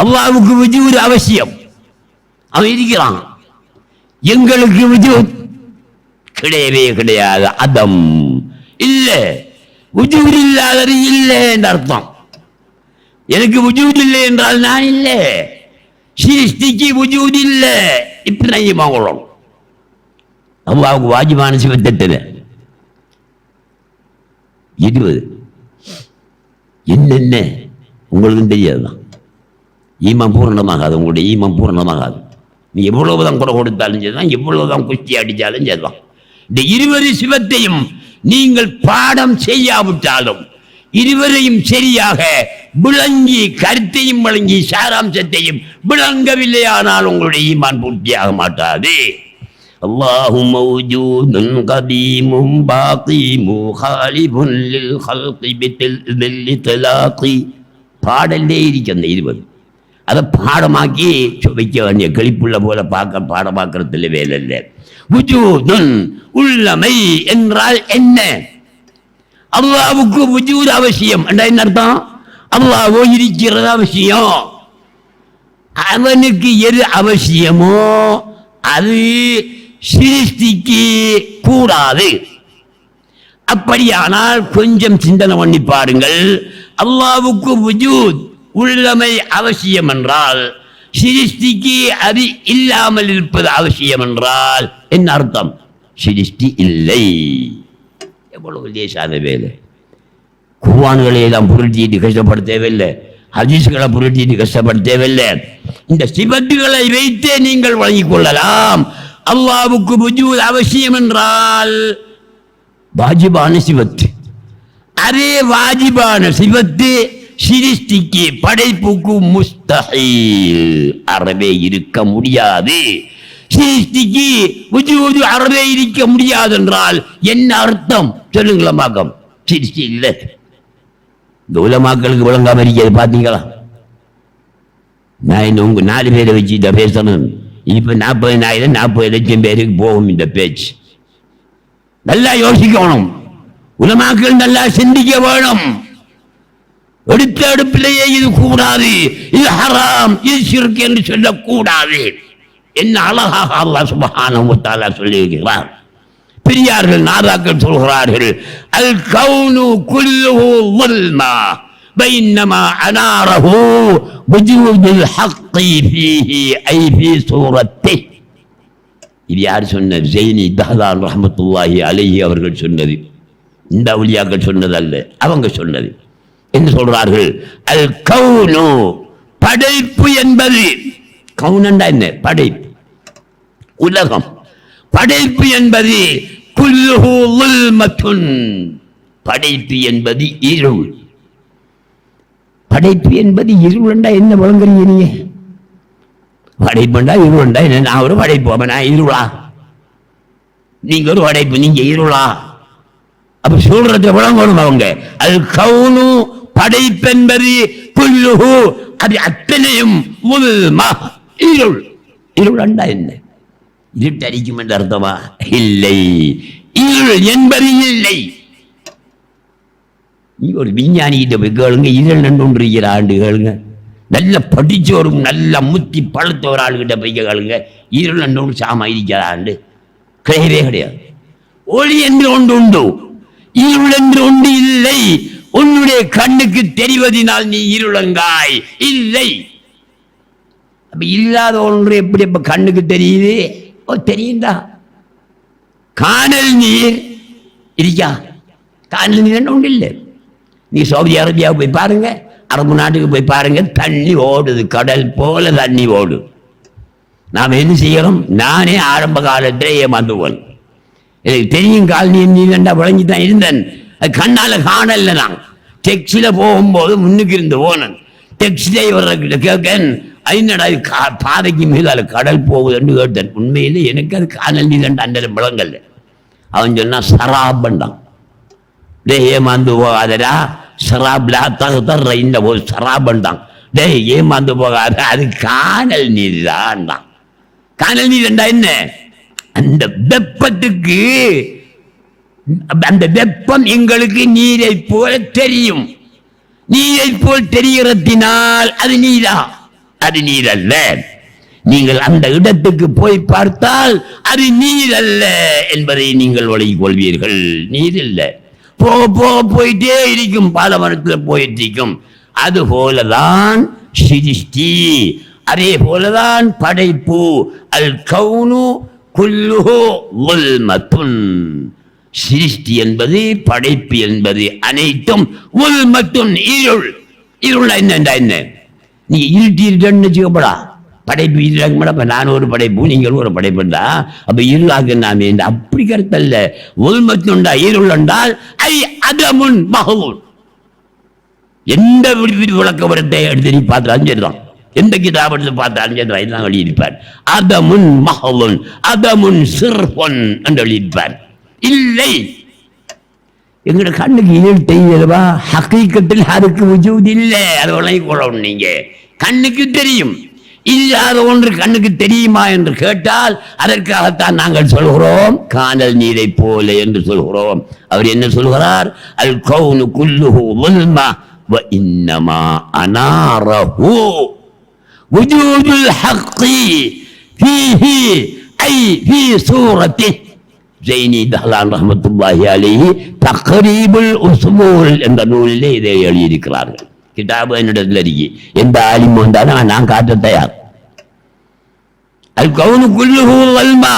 S1: அல்லாஹ்வுக்கு வுஜூத் அவசியம், அவன் இருக்கிறான். எங்களுக்கு வுஜூத் கிடையவே கிடையாது, அதம் இல்லை. வுஜூத் இல்லாதது இல்லை என்ற அர்த்தம். எனக்கு வுஜூத் இல்லை என்றால் நான் இல்லை, சிருஷ்டிக்கு வுஜூத் இல்லை. இப்படி நான் வாங்கலாம். அல்லாஹ்வுக்கு வாஜிபான சிவத்தத்தில் 20 என்னென்ன உங்களுக்கும் தெரியாதுதான். ஈமான் பூர்ணமாகாது, உங்களுடைய ஈமான் பூர்ணமாகாது. நீ எவ்வளவுதான் குறை கொடுத்தாலும் சரிதான், எவ்வளவுதான் குஸ்தி அடித்தாலும் சரிதான். இந்த 20 சிவத்தையும் நீங்கள் பாடம் செய்யாவிட்டாலும், 20ஐயும் சரியாக விளங்கி கருத்தையும் விளங்கி சாராம்சத்தையும் விளங்கவில்லையானால் உங்களுடைய ஈமான் பூர்த்தியாக மாட்டாது. அல்லாஹு மௌஜூதுன் கதீமும் பாகீமு ஹாலிபுன் லில் ஹல்கி பில் தலாகி. பாடலே இருக்கு அந்த 20. அதை பாடமாக்கி வைக்க வேண்டிய கழிப்புள்ள போல பாடமாக்குறதுல வேலை இல்லை. வுஜூதுன் உள்ளமை என்றால் என்ன? அல்லாஹ்வுக்கு வுஜூத் அவசியம் என்றால் என்ன அர்த்தம்? அல்லாஹ் இருக்கிறது அவசியம். அவனுக்கு எது அவசியமோ அது சிருஷ்டிக்கு கூடாது. அப்படியானால் கொஞ்சம் சிந்தனை பண்ணி பாருங்கள். அல்லாஹ்வுக்கு வுஜூத் உள்ளமை அவசியம் என்றால், சிருஷ்டிக்கு அது இல்லாமல் இருப்பது அவசியம் என்றால் என்ன அர்த்தம்? சிருஷ்டி இல்லை. எவ்வளவு லேசான வேலை. குர்ஆன்களை எல்லாம் புரட்டிட்டு கஷ்டப்பட தேவையில்லை, ஹதீஸ்களை புரட்டிட்டு கஷ்டப்பட தேவையில்லை. இந்த சிபத்துகளை வைத்தே நீங்கள் வழங்கிக் கொள்ளலாம். அல்லாஹ்வுக்கு வுஜூத் அவசியம் என்றால் வாஜிபான சிவத்து, அதே வாஜிபான சிவத்து சிருஷ்டிக்கு படைப்புக்கு முஸ்தஹீல், அறவே இருக்க முடியாது. சிருஷ்டிக்கு வுஜூத் அறவே இருக்க முடியாது என்றால் என்ன அர்த்தம் சொல்லுங்களா? மாக்கம் சிருஷ்டி இல்லை. இந்த உலமாக்களுக்கு விளங்காம இருக்கிறது பார்த்தீங்களா? நான் உங்க 4 பேரை வச்சுட்ட பேசணும். இப்ப 40,000 லட்சம் பேருக்கு போகும் இந்த பேச்சு. நல்லா யோசிக்கணும். உலமாக்கள் நல்லா சிந்திக்க வேணும். எடுத்த அடுப்பிலேயே இது கூடாது, இது ஹராம், இது ஷிர்க் என்று சொல்லக்கூடாது. என்ன அழகாக அல்லாஹ் சுப்ஹானஹு வ தஆலா சொல்லியிருக்கிறார். பெரியார்கள் நாதாக்கள் சொல்கிறார்கள், அல் கௌனு குல்லுஹு ظلما بينما اناره وجود الحق فيه اي في صورته. இது யார் சொன்னது? ஜெய்னி தஹலான் ரஹ்மத்துல்லாஹி அலைஹி அவர்கள் சொன்னது. இந்த அவுலியாக்கள் சொன்னதல்ல, அவங்க சொன்னது. என்று சொல்றார்கள், அல் கௌனு படைப்பு என்பது, கௌனண்டா என்ன? படைப்பு, உலகம். படைப்பு என்பது குல்லுஹு ظلمத்துன், படைப்பு என்பது இருள். படைப்பு என்பது இருளண்டா என்ன வழங்குறீங்க நீங்க? படைப்புண்டா இருளண்டா என்ன? நான் ஒரு படைப்பு, அப்ப நான் இருளா? நீங்க ஒரு படைப்பு, நீங்க இருளா? அப்ப சொல்றத விளங்கணும் அவங்க. அல் கௌனு படைப்பென்பது குல்லுஹு, அது அத்தனையும் ظلمة, இருள். இருளண்டா என்ன? இருட்டடிக்கும் என்று அர்த்தமா? இல்லை, இருள் என்பது இல்லை. நீ ஒரு விஞ்ஞானிகிட்ட போய் கேளுங்க, இருள் நன்று இருக்கிற ஆண்டு கேளுங்க. நல்ல படிச்சோரும் நல்ல முத்தி பழுத்த ஒரு ஆளுகிட்ட போய் கேளுங்க, இருள் நன்று சாமா இருக்கிற ஆண்டு கிடையவே கிடையாது. ஒளி என்று ஒன்று உண்டு, இருள் என்று ஒன்று இல்லை. உன்னுடைய கண்ணுக்கு தெரிவதினால் நீ இருளங்காய் இல்லை. அப்ப இல்லாத ஒன்று எப்படி இப்ப கண்ணுக்கு தெரியுது? ஓ தெரியுண்டா. காணல் நீர் இருக்கா? காணல் நீர் ஒன்று இல்லை. நீ சவுதி அரேபியாவுக்கு போய் பாருங்க, அரபு நாட்டுக்கு போய் பாருங்க, தண்ணி ஓடுது, கடல் போல தண்ணி ஓடு. நாம் என்ன செய்யறோம்? நானே ஆரம்ப காலத்திலே ஏமாந்துவோம். எனக்கு தெரியும், காலனி நீண்டா விளங்கி தான் இருந்தேன். அது கண்ணால காணல. நான் டெக்ஸில போகும்போது முன்னுக்கு இருந்து போனேன். டெக்ஸிலே இவர்கிட்ட கேட்கேன், என்னடா இது பாதைக்கு மேல கடல் போகுதுன்னு கேட்டேன். உண்மையிலே எனக்கு அது காணல் நீர் அந்த விளங்கல்ல. அவன் சொன்னா சராபண்டான். டே ஏமாந்து போகாதடா, சராப்லா தகுதர்ற இந்த ஒரு சராபண்டான். டே ஏமாந்து போகாத, அது காணல் நீர் தான். காணல் நீர் என்ன? அந்த வெப்பத்துக்கு அந்த வெப்பம் எங்களுக்கு நீரை போல தெரியும். நீரை போல் தெரிகிறதினால் அது நீரா? அது நீர் அல்ல. நீங்கள் அந்த இடத்துக்கு போய் பார்த்தால் அது நீர் அல்ல என்பதை நீங்கள் வழங்கிக் கொள்வீர்கள். நீர் இல்லை, போக போக போயிட்டே இருக்கும், பாலமரத்தில் போயிட்டு இருக்கும். அது போலதான் சிருஷ்டி, அதே போலதான் படைப்பு. அல் கவுனு குல்லுஹு ظுல்மத்துன். சிருஷ்டி என்பது, படைப்பு என்பது அனைத்தும் ظுல்மத்துன், இருள். இருள் என்ன? நீங்க இருட்டின்னு வச்சுக்கப்படா, படைப்பு இருளாக்க. நான் ஒரு படைப்பு, நீங்கள் ஒரு படைப்புண்டா, அப்ப இருளாக நாமே அப்படி கருத்தல்ல. ظுல்மத்துண்டா, இருள் என்றால் ஐ அதமுன் மஹூன். எந்த விளக்கவரத்தை எடுத்து நீ பார்த்தாலும் சரிதான், எந்த கிதாபத்தை பார்த்தாலும் சரிதான், இதெல்லாம் எழுதியிருப்பார். அதமுன் மஹூன், அதமுன் சிர்ஃபன் என்று எழுதியிருப்பார். இல்லை, எங்களோட கண்ணுக்கு இருள் தெரியலவா? ஹகீகத்தில் அதுக்கு வஜூத் இல்லை. அதை வழங்கிக் கொள்ளணும். நீங்க கண்ணுக்கு தெரியும், இல்லாத ஒன்று கண்ணுக்கு தெரியுமா என்று கேட்டால் அதற்காகத்தான் நாங்கள் சொல்கிறோம் காணல் நீரை போல என்று சொல்கிறோம். அவர் என்ன சொல்கிறார்? அல் கௌனு குல்லுஹு ظுல்மா வ இன்னமா அனாரஹு வஜூதுல் ஹக்கி ஃபீஹி ஐ ஃபீ சூரத்திஹி. ஜெய்னி தஹ்லான் ரஹ்மத்துல்லாஹி அலைஹி தக்ரீபுல் உஸ்பூல் என்ற நூலிலே இதை எழுதியிருக்கிறார்கள். கிதாபு என்னிடத்தில் இருக்கு, எந்த ஆலிம் வந்தாலும் நான் காட்ட தயார். அல் கௌனு குல்லுஹு ظுல்மா,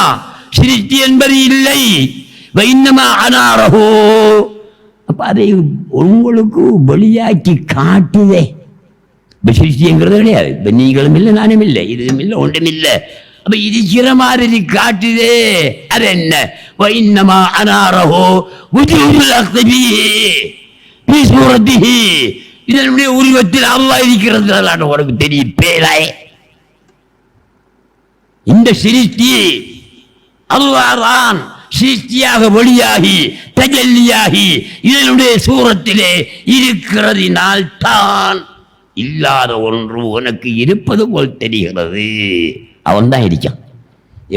S1: சிருஷ்டி என்பது இல்லை. வ இன்னமா அனாரஹு, அப்ப அதை உங்களுக்கு வெளியாக்கி காட்டுதே. சிருஷ்டிங்கிறது கிடையாது. இப்ப நீங்களும் இல்லை, நானும் இல்லை, இதுவும் இல்லை, ஒன்றும் இல்லை. அப்ப இருக்கிற மாதிரி காட்டுதே, அது என்ன? வ இன்னமா அனாரஹு வஜூதுல் ஹக்கி ஃபீ சூரத்திஹி. இதனுடைய உருவத்தில் அல்லாஹ் இருக்கிறது உனக்கு தெரியும் பேராய். இந்த சிருஷ்டி அல்லாஹ் தான் சிருஷ்டியாக வெளியாகி தஜல்லியாகி இதனுடைய சூரத்திலே இருக்கிறதினால் தான் இல்லாத ஒன்று உனக்கு இருப்பது போல் தெரிகிறது. அவன் தான் இருக்கான்.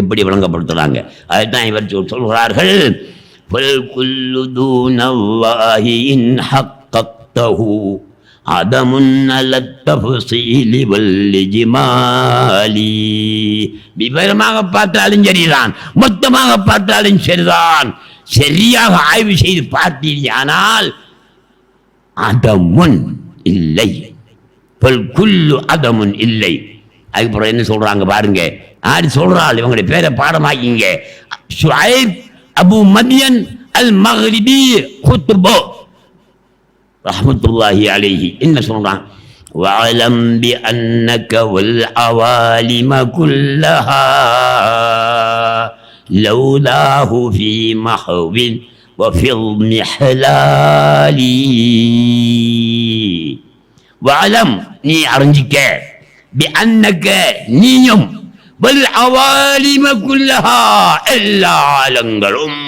S1: எப்படி விளங்கப்படுத்துறாங்க? அதுதான் இவர் சொல்கிறார்கள், ஃபல்குல்லு தூனல்லாஹி இன் ஹக்கக்தஹு அதமுன் அலத் தஃஸீலி வல் இஜ்மாலி. விவரமாக பார்த்தாலும் சரிதான், மொத்தமாக பார்த்தாலும் சரிதான், சரியாக ஆய்வு செய்து பார்த்தீர்கள், அதமுன் இல்லை. ஃபல்குல்லு அதமுன் இல்லை. அதுக்கப்புறம் என்ன சொல்றாங்க பாருங்க, யாரு சொல்றாள்? இவங்களுடைய பேரை பாடமாக்கிங்க. ஷுஐப் அபு மத்யன் அல் மக்ரிபி குத்பு ரஹ்மத்துல்லாஹி அலைஹி என்ன சொல்றான்? வஅலம் பி அன்னக வல் அவாலிம குல்லஹா லௌலாஹு ஃபீ மஹ்வின் வ ஃபில் மிஹ்லாலி. வஅலம், நீ அறிஞ்சிக்க, பி அன்னக, நீயும், வல் அவாலிம குல்லஹா, எல்லா ஆலங்களும்,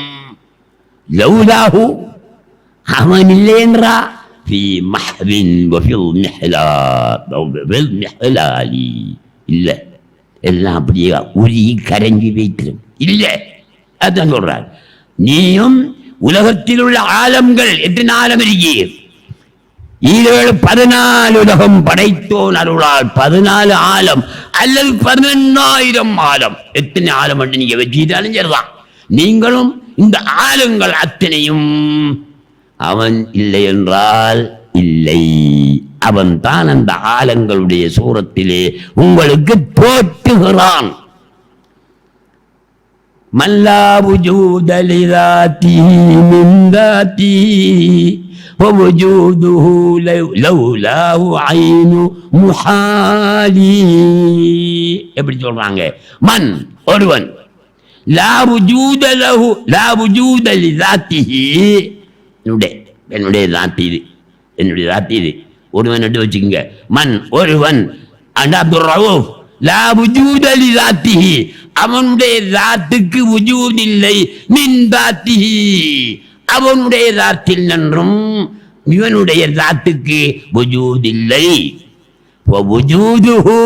S1: லௌலாஹு, அவன் இல்லை என்றா, ஃபீ மஹ்வின் வ ஃபில் மிஹ்லாலி, இல்லை, எல்லாம் அப்படியே உருகி கரைஞ்சி வைத்திரும், இல்லை. அதான் சொல்றார். நீயும் உலகத்தில் உள்ள ஆலம்கள், எத்தனை ஆலம் இருக்கீர்? 14 உலகம் படைத்தோன் அருளால் 14 ஆலம் அல்லது 11,000 ஆலம். எத்தனை ஆலம் என்று நீங்க வச்சுட்டாலும் சரிதான். நீங்களும் இந்த ஆலங்கள் அத்தனையும் அவன் இல்லை என்றால் இல்லை. அவன் தான் அந்த ஆலங்களுடைய சூரத்திலே உங்களுக்கு தோற்றுகிறான். மல்லா வுஜூத லிதாத்திஹி மின் தாத்திஹி ووجوده لولاه عين محالي. எப்படி சொல்றாங்க? மன், ஒருவன், லா வுஜூத லஹு, லா வுஜூத லிதாத்திஹி, என்னுடைய தாத்தி இது, என்னுடைய தாத்தி இது. ஒருவன் எடுத்து வச்சுக்கோங்க. மன், ஒருவன், அப்துல் ரவுஃப் லா வுஜூத லிதாத்திஹி, அவனுடைய தாத்துக்கு வுஜூத் இல்லை, மின் தாத்திஹி, அவனுடைய தாத்தில் நின்றும் இவனுடைய தாத்துக்கு வுஜூத் இல்லை. வவுஜூதுஹு,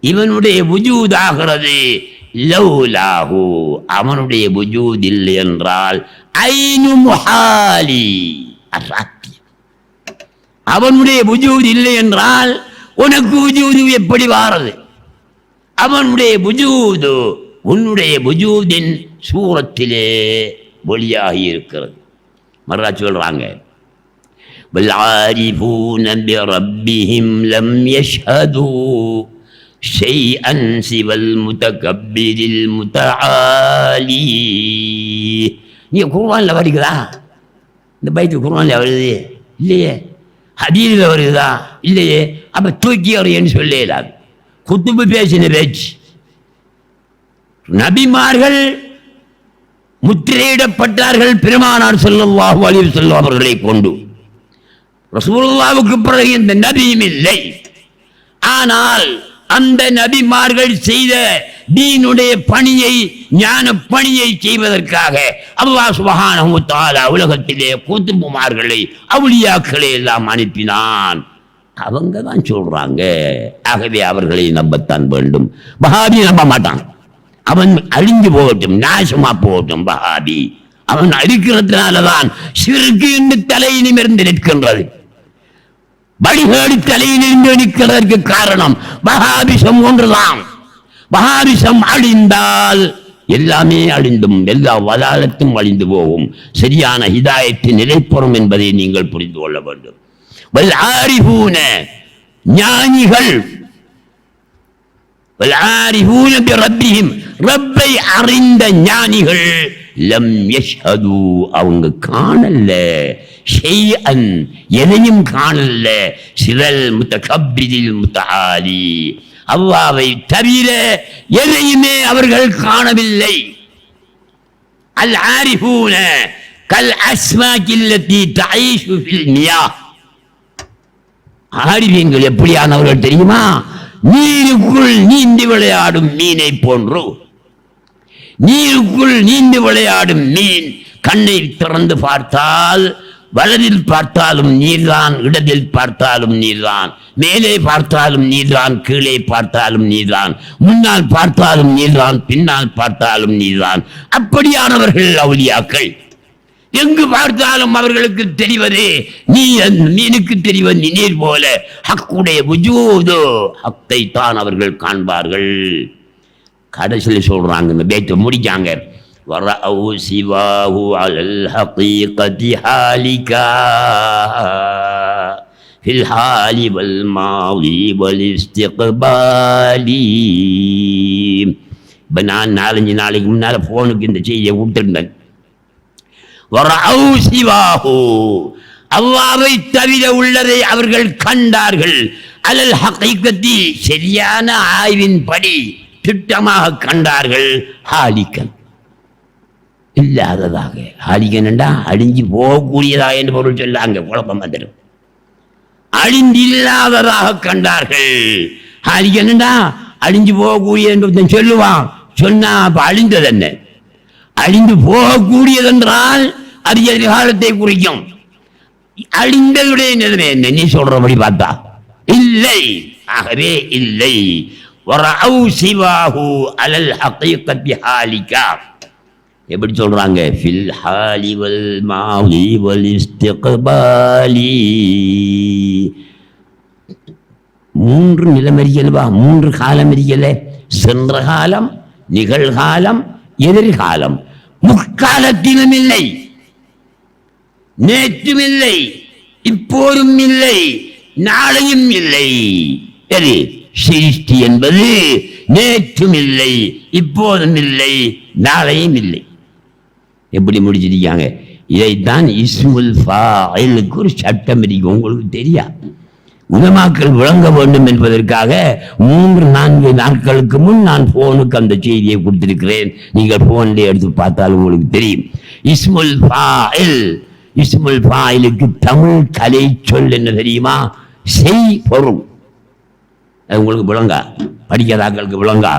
S1: இவனுடைய வுஜூத் ஆகிறது லௌலாஹு, அவனுடைய வுஜூத் இல்லை என்றால் ஐனு முஹாலி, அசாத்தியம். அவனுடைய வுஜூத் இல்லை என்றால் உனக்கு வுஜூது எப்படி வாரது? அவனுடைய வுஜூது உன்னுடைய வுஜூதின் சூரத்திலே ஒளியாகி இருக்கிறது. மறா சொல்றாங்க, வல்ஆரிஃபூன பிரப்பிஹிம் லம் யஷ்ஹது ஷைஅன் சிவல் முதகப்பிரில் முதஆலி. நீ குர்ஆன்ல படிக்கிறா? இந்த பைத்து குர்ஆன்ல வருது இல்லையே, ஹதீஸில் வருதா இல்லையே, அப்ப தூக்கி அறியன்னு சொல்லலாது. குத்துபு பேசின பேச்சு. நபிமார்கள் முத்திரையிடப்பட்டார்கள் பெருமானார் ஸல்லல்லாஹு அலைஹி வஸல்லம் அவர்களை கொண்டு. ரசூலுல்லாஹ்வுக்கு பிறகு இந்த நபியும் இல்லை. ஆனால் அந்த நபிமார்கள் செய்த தீனுடைய பணியை, ஞான பணியை செய்வதற்காக அல்லாஹ் சுப்ஹானஹு வ தஆலா உலகத்திலே குத்துபுமார்களை, அவுலியாக்களை எல்லாம் அனுப்பினான். அவங்க தான் சொல்றாங்க. ஆகவே அவர்களை நம்பத்தான் வேண்டும். வஹாபி நம்ப மாட்டான். அவன் அழிஞ்சு போகட்டும், நாசமா போகட்டும். வஹாபி அவன் அழிக்கிறதுனாலதான் ஷிர்க் என்று தலை நிமிர்ந்து நிற்கின்றது. வழிகேடு தலையிலிருந்து நிற்கிறதற்கு காரணம் வஹாபிசம் ஒன்றுதான். வஹாபிசம் அழிந்தால் எல்லாமே அழிந்தும், எல்லா வலாலத்தும் அழிந்து போகும். சரியான ஹிதாயத்து நிலைப்பெறும் என்பதை நீங்கள் புரிந்து கொள்ள வேண்டும். வல்ஆரிஃபூன, ஞானிகள், வல்ஆரிஃபூன பிரப்பிஹிம், ரப்பை அறிந்த ஞானிகள், லம் யஷ்ஹது, அவங்க காணல, ஷைஅன், எதையும் காணல, சிவல் முதகப்பிரில் முதஆலி, அல்லாஹ்வை தவிர எதையுமே அவர்கள் காணவில்லை. அல் ஆரிஃபூன கல் அஸ்மாக்கில்லதி தஈஷு ஃபில் மியாஹ். ஆரிஃபீன்கள் எப்படியானவர்கள் தெரியுமா? நீருக்குள் நீந்தி விளையாடும் மீனை போன்று. நீருக்குள் நீந்தி விளையாடும் மீன் கண்ணை திறந்து பார்த்தால் வலதில் பார்த்தாலும் நீர்தான், இடத்தில் பார்த்தாலும் நீர்தான், மேலே பார்த்தாலும் நீர்தான், கீழே பார்த்தாலும் நீர்தான், முன்னால் பார்த்தாலும் நீர்தான், பின்னால் பார்த்தாலும் நீர்தான். அப்படியானவர்கள் அவுலியாக்கள். எங்கு பார்த்தாலும் அவர்களுக்கு தெரிவது மீனுக்கு தெரிவது நீர் போல. ஹக்குடைய வுஜூது, ஹக்கை தான் அவர்கள் காண்பார்கள். கடைசியில் சொல்றாங்க, இந்த பேச்சை முடிக்காங்க, வரஅவு சிவாஹு அலல் ஹகீகதி ஹாலிகா ஃபில் ஹாலி வல் மாதி வல் இஸ்திக்பாலி. இப்போ நான் 4-5 நாளைக்கு முன்னால் ஃபோனுக்கு இந்த செய்தியை விட்டுருந்தேன். வரஅவு சிவாஹு, அல்லாஹ்வை தவிர உள்ளதை அவர்கள் கண்டார்கள். அலல் ஹகீகத்தி, சரியான ஆய்வின்படி திட்டமாக கண்டார்கள். ஹாலிகன், இல்லாததாக. ஹாலிகன் என்றா அழிஞ்சு போகக்கூடியதாக என்று பொருள் சொல்லாங்க, குழப்பம் வந்துடும். அழிந்தில்லாததாக கண்டார்கள். ஹாலிகன் என்றா அழிஞ்சு போகக்கூடிய என்று சொல்லுவான். சொன்னா அப்ப அழிந்தது என்ன? அழிந்து போகக்கூடியதென்றால் அது எதிர்காலத்தை குறிக்கும். அழிந்ததுடைய நிலைமை என்ன? நீ சொல்றபடி பார்த்தா இல்லை. ஆகவே இல்லை. வரஅவு சிவாஹு அலல் ஹகீகத்தி ஹாலிகா. எப்படி சொல்றாங்க? ஃபில் ஹாலி வல் மாதி வல் இஸ்திக்பாலி. 3 நிலம் இருக்கல்வா, 3 காலம் இருக்கல. சென்ற காலம், நிகழ்காலம், எதிர்காலம். முற்காலத்திலும் இல்லை, நேற்றும் இல்லை, இப்போதும் இல்லை, நாளையும் இல்லை. சரி, சிருஷ்டி என்பது நேற்றும் இல்லை, இப்போதும் இல்லை, நாளையும் இல்லை. எப்படி முடிச்சிருக்காங்க? இதைத்தான் இஸ்முல் ஃபாயிலுக்கு ஒரு சட்டம் இருக்கு, உங்களுக்கு தெரியாது. உலமாக்கள் விளங்க வேண்டும் என்பதற்காக 3-4 நாட்களுக்கு முன் நான் போனுக்கு அந்த செய்தியை கொடுத்திருக்கிறேன். நீங்கள் போன்ல எடுத்து பார்த்தால் உங்களுக்கு தெரியும். இஸ்முல் ஃபாயில், இஸ்முல் ஃபாயிலுக்கு தமிழ் கலை சொல் என்ன தெரியுமா? செய் பொருள். அது உங்களுக்கு விளங்கா, படிக்காதாக்களுக்கு விளங்கா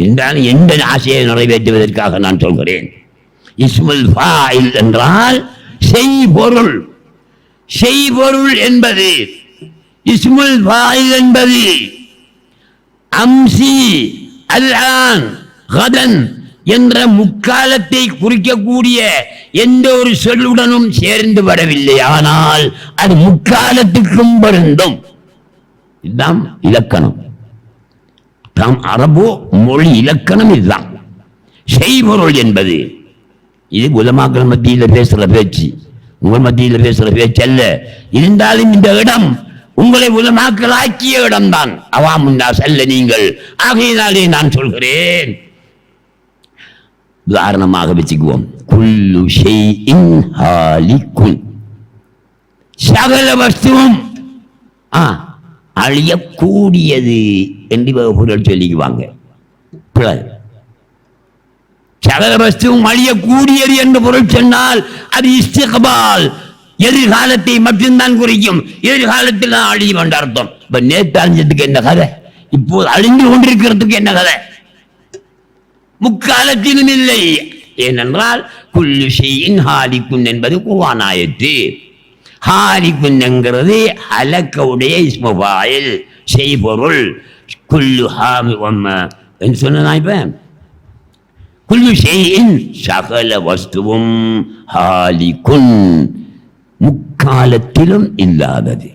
S1: என்றாலும் எந்த ஆசையை நிறைவேற்றுவதற்காக நான் சொல்கிறேன். இஸ்முல் ஃபாயில் என்றால் செய்பொருள். செய்பொருள் என்பது இஸ்முல் ஃபாயில் என்பது அம்சி அல்ஆன் கதன் என்ற முக்காலத்தை குறிக்கக்கூடிய எந்த ஒரு சொல்லுடனும் சேர்ந்து வரவில்லை. ஆனால் அது முக்காலத்துக்கும் பொருந்தும். இதுதான் இலக்கணம். தாம் அரபு மொழி இலக்கணம் இதுதான். செய்பொருள் என்பது இது உலமாக்கள் மத்தியில் பேசுற பேச்சு, உங்கள் மத்தியில் பேசுற பேச்சு அல்ல. இருந்தாலும் இந்த இடம் உங்களை உலமாக்கள் ஆக்கிய இடம்தான். அவாமுன்னா செல்ல நீங்கள். ஆகையினாலே நான் சொல்கிறேன், உதாரணமாக வச்சுக்குவோம். குல்லு ஷைஇன் ஹாலிகுன், சகல வஸ்துவும் அழியக்கூடியது என்று பொருள் சொல்லிக்குவாங்க. சகல வஸ்துவும் அழியக்கூடியது என்று பொருள் சொன்னால் அது இஸ்திக்பால், எதிர்காலத்தை மட்டும்தான் குறிக்கும். எதிர்காலத்தில் தான் அழியும் என்ற அர்த்தம். இப்ப நேற்று அழிஞ்சதுக்கு என்ன கதை, இப்போது அழிந்து கொண்டிருக்கிறதுக்கு என்ன கதை? முக்காலத்திலும் இல்லை. ஏனென்றால் குல்லு ஷைஇன் ஹாலிகுன் என்பது குர்ஆன் ஆயத்து. ஹாலிகுன் என்கிறது ஹலக்கவுடைய இஸ்மு ஃபாயில், செய்பொருள். குல்லு என்று சொன்னா இப்ப குல்லு ஷைஇன் சகல வஸ்துவும் ஹாலிகுன் முக்காலத்திலும் இல்லாதது.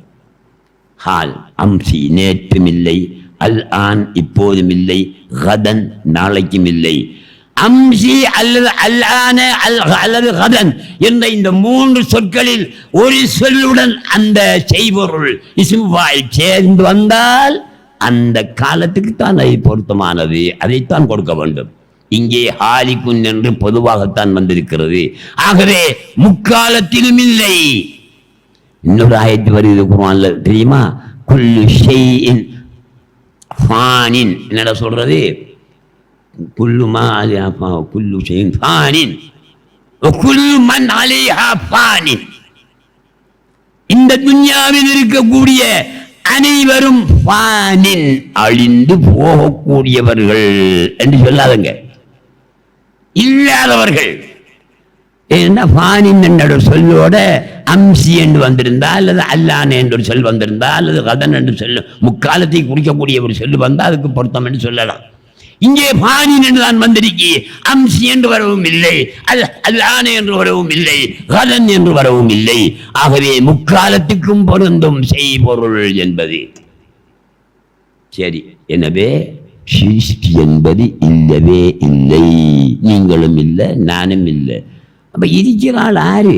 S1: ஹால் அம்சி நேற்றும் இல்லை, அல் ஆன் இப்போதும் இல்லை, கதன் நாளைக்கும் இல்லை. அம்சி அல்லது அல் ஆன அல்லது கதன் என்ற இந்த மூன்று சொற்களில் ஒரு சொல்லுடன் அந்த செய்பொருள் இஸ்மு ஃபாயில் சேர்ந்து வந்தால் அந்த காலத்துக்கு தான் அது பொருத்தமானது, அதைத்தான் கொடுக்க வேண்டும். இங்கே ஹாலிகுன் என்று பொதுவாகத்தான் வந்திருக்கிறது. ஆகவே முக்காலத்திலும் இல்லை. இன்னொரு ஆயத்து வருது குர்ஆன்ல தெரியுமா? குல்லு ஷைஇன் ஃபானின், என்னடா சொல்றது? குல்லு மா அலைஹா குல்லு ஷைஇன் ஃபானின் வ குல்லு மன் அலைஹா ஃபானின். இந்த துன்யாவில் இருக்கக்கூடிய அனைவரும் ஃபானின் அழிந்து போகக்கூடியவர்கள் என்று சொல்லாதங்க, இல்லாதவர்கள். ஏன்னா ஃபானின் என்ற சொல்லோட அம்சி என்று வந்திருந்தா அல்லது அல்லான் என்று ஒரு சொல் வந்திருந்தா அல்லது கதன் என்று சொல்லு முக்காலத்தை குறிக்கக்கூடிய ஒரு சொல்லு வந்தால் அதுக்கு பொருத்தம் என்று சொல்லலாம். இங்கே ஃபானின் என்று தான் வந்திருக்கி, அம்சி என்று வரவும் இல்லை, அல்லான் என்று வரவும் இல்லை, கதன் என்று வரவும் இல்லை. ஆகவே முக்காலத்துக்கும் பொருந்தும் செய்பொருள் என்பது. சரி, எனவே சிருஷ்டி என்பது இல்லவே இல்லை. நீங்களும் இல்லை, நானும் இல்லை. அப்ப இருக்கிறாள் ஆறு?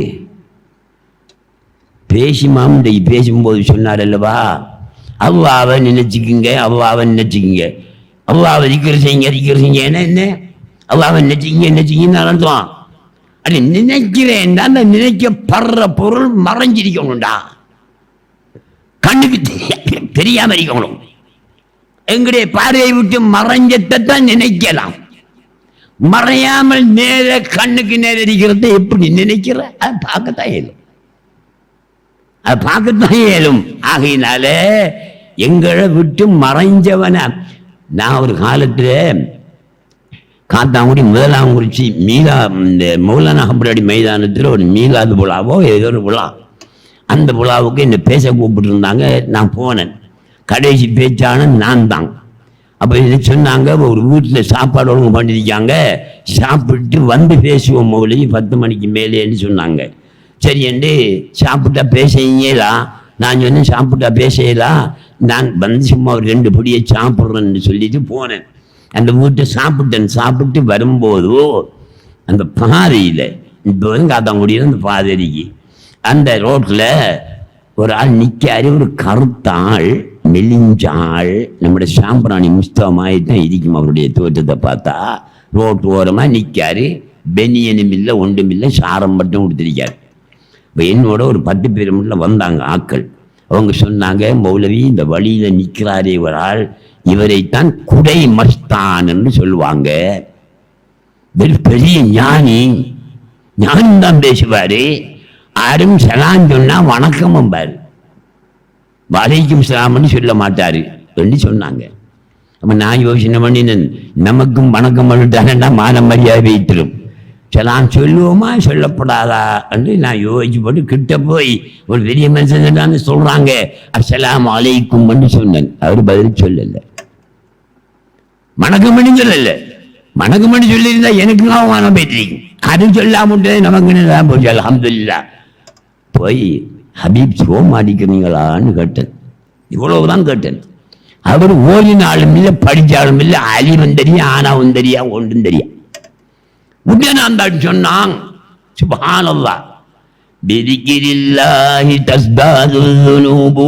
S1: பேசிமாம் பேசும்போது சொன்னார் அல்லவா, அவ்வாவை நினைச்சுக்குங்க, அவ்வாவை நினைச்சுக்குங்க, அவ்வாவை இருக்கிறீங்க என்ன அவ்வாவை நினைச்சிங்கன்னு அர்த்தம். அது நினைக்கிறேன், அந்த நினைக்கப்படுற பொருள் மறைஞ்சிருக்கணும்டா, கண்ணுக்கு தெரியாம இருக்கணும். எங்களுடைய பார்வையை விட்டு மறைஞ்சத்தான் நினைக்கலாம். மறையாமல் நேர கண்ணுக்கு நேர இருக்கிறத எப்படி நினைக்கிற? அது பார்க்கத்தான் இயலும், அது பார்க்கத்தான் இயலும். ஆகையினால எங்களை விட்டு மறைஞ்சவன. நான் ஒரு காலத்தில் காத்தாங்குடி முதலாங்குறிச்சி இந்த மௌலானா ஹம்படி மைதானத்தில் ஒரு மீலாது விழாவோ ஏதோ ஒரு விழா, அந்த விழாவுக்கு என்னை பேச கூப்பிட்டு இருந்தாங்க. நான் போனேன். கடைசி பேச்சான நான் தான். அப்போ இது சொன்னாங்க, ஒரு வீட்டில் சாப்பாடு ஒழுங்கு பண்ணியிருக்காங்க, சாப்பிட்டு வந்து பேசுவோம் மௌலவி 10 மணிக்கு மேலேன்னு சொன்னாங்க. சரி என்று சாப்பிட்டா பேசலாம். நான் சொன்னேன், சாப்பிட்டா பேசலாம், நான் வந்து சும்மா ஒரு 2 பிடியை சாப்பிட்றேன்னு சொல்லிட்டு போனேன். அந்த வீட்டை சாப்பிட்டு வரும்போது அந்த பாதையில் இப்போ காத்தாங்குடியில் அந்த பாதைக்கு அந்த ரோட்டில் ஒரு ஆள் நிற்காரு. ஒரு கருத்தாள், மெலிஞ்சாள், நம்முடைய சாம்பிராணி முஸ்தகமாகி தான் இருக்கும் அவருடைய தோற்றத்தை பார்த்தா. ரோட்டு ஓரமாக நிற்காரு, பெனியனும் இல்லை, ஒன்றும் இல்லை, சாரம் மட்டும் கொடுத்துருக்காரு. இப்போ என்னோட ஒரு 10 பேர் மட்டும் வந்தாங்க ஆக்கள். அவங்க சொன்னாங்க, மௌலவி இந்த வழியில் நிற்கிறாரே ஒரு ஆள், இவரைத்தான் குடை மஸ்தான் என்று சொல்லுவாங்க. பெரிய ஞானம் தான் பேசுவாரு. யாரும் சலாம் சொன்னா வணக்கமும் பாரு, வலைக்கும் சலாம்னு சொல்ல மாட்டாரு. என்று சொன்னாங்க. அப்போ நான் யோசனை பண்ணினேன், நமக்கும் வணக்கம் பண்ணிட்டாங்கன்னா மான மரியாதை வைத்திரும், சலாம் சொல்லுவோமா சொல்லப்படாதா என்று நான் யோசிச்சு போட்டு கிட்ட போய் ஒரு பெரிய மனுஷன் சொல்றாங்க அஸ்ஸலாமு அலைக்கும் என்று சொன்னேன். அவர் பதில் சொல்லலை, வணக்கம் பண்ணி சொல்லலை. வணக்கம் பண்ணி சொல்லியிருந்தா எனக்கு அவமானம் போயிட்டிருக்கும். அது சொல்லாமட்டே நமக்கு தான் போச்சு. அல்ஹம்துலில்லாஹ். போய் ஹபீப் சோம் அடிக்கிறீங்களான்னு கேட்டேன். இவ்வளவுதான் கேட்டேன். அவர் ஓடினாலும் இல்லை, படித்தாலும் இல்லை, அலிவும் தெரியும், ஆனாவும் தெரியா, ஒன்றும் தெரியா. உடனே அந்த சொன்னான் சுப்ஹானல்லாஹ், பிதிக்ரில்லாஹி தஸ்தாதுல் ذுனூபு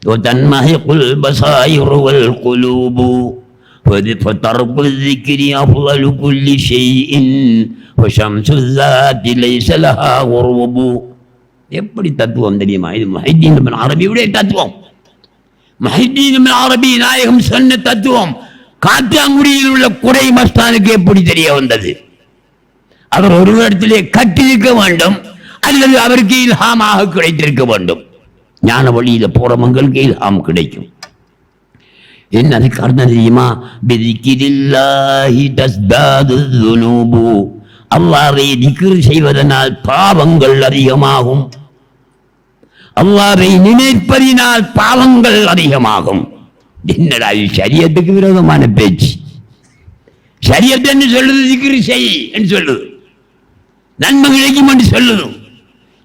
S1: வதன்மஹிகுல் பஸாயிரு வல் குலூபு فترك الذكر أفضل كل شيء وشمس الذات ليس لها غروب. எப்படி தத்துவம் தெரியுமா? இது முஹைதீன் இப்னு அரபியுடைய தத்துவம். முஹைதீன் இப்னு அரபி நாயகம் சொன்ன தத்துவம் காத்தாங்குடியில் உள்ள குறை மஸ்தானுக்கு எப்படி தெரிய வந்தது? அவர் ஒரு இடத்திலே கட்டியிருக்க வேண்டும், அல்லது அவருக்கு இல்ஹாமாக கிடைத்திருக்க வேண்டும். ஞான வழியில போறவங்களுக்கு இல்ஹாம் கிடைக்கும். என்ன அதுக்கு அர்த்தம் தெரியுமா? பிதிக்ரில்லாஹி தஸ்தாதுல் ذுனூபு, அல்லாஹ்வை திக்ர் செய்வதனால் பாவங்கள் அதிகமாகும். அல்லாஹ்வை நினைப்பதினால் பாவங்கள் அதிகமாகும். என்னடா இது ஷரியத்துக்கு விரோதமான பேச்சு? ஷரியத் என்று சொல்லுது திக்ர் செய் என்று சொல்லுது, நன்மை கிடைக்கும் என்று சொல்லுது.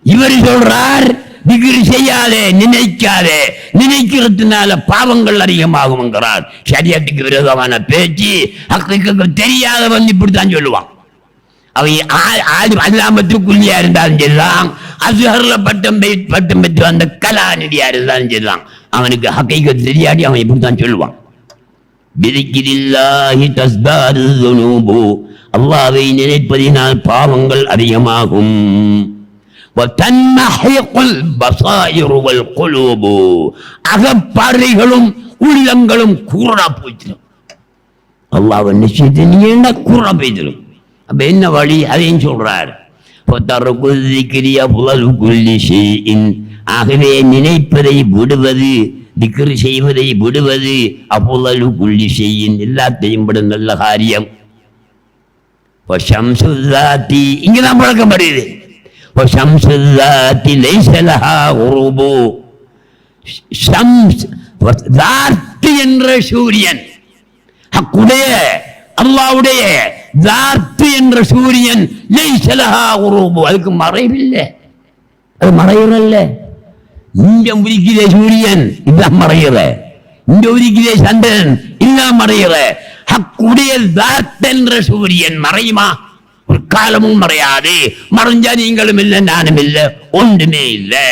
S1: இவர் சொல்றார் திக்ர் செய்யாதே, நினைக்காதே, நினைக்கிறதுனால பாவங்கள் அதிகமாகும் என்கிறார். ஷரியத்துக்கு விரோதமான பேச்சு. ஹக்கீகத் தெரியாதவன் இப்படித்தான் சொல்லுவான். அவன் அல்லாமத்துக்குள்ளியா இருந்தாலும் சரிதான், அஸ்ஹர்ல பட்டம் பெற்று அந்த கலாநிதியா இருந்தாலும் சரிதான், அவனுக்கு ஹக்கீகத் தெரியாடி அவன் இப்படித்தான் சொல்லுவான். பிதிக்ரில்லாஹி தஸ்தாதுல் ذுனூபு, அல்லாஹ்வை நினைப்பதினால் பாவங்கள் அதிகமாகும். வதன்மஹிகுல் பஸாயிரு வல் குலூபு, அகப்பார்வைகளும் உள்ளங்களும் கூறா போய்த்திடும். அல்லாஹ்வை நிச்சயத்தை நீ என்ன கூறா போய்த்திடும். அப்ப என்ன வழி? அதையும் சொல்றார். ஆகவே நினைப்பதை விடுவது, திக்ர் செய்வதை விடுவது அஃலலு குல்லி ஷைஇன், எல்லாத்தையும் விட நல்ல காரியம். வஷம்சுல்லாத்தி இங்கதான் பழக்கம் வருது. வஷம்சுல்லாத்தி லைஸ லஹா குரூபு, ஷம்ஸ் தாத்து என்ற சூரியன், ஹக்குடைய அல்லாஹ்வுடைய தாத்து என்ற சூரியன் லைஸ லஹா குரூபு, அதுக்கு மறைவில்லை, அது மறையறல்ல. இங்க உதிக்கிற சூரியன் இதான் மறையற, இங்க உதிக்கிற சந்திரன் இதான் மறையற. ஹக்குடைய தாத் என்ற சூரியன் மறையுமா? ஒரு காலமும் மறையாது. மறைஞ்சா நீங்களும் இல்லை, நானும் இல்லை, ஒன்றுமே இல்லை.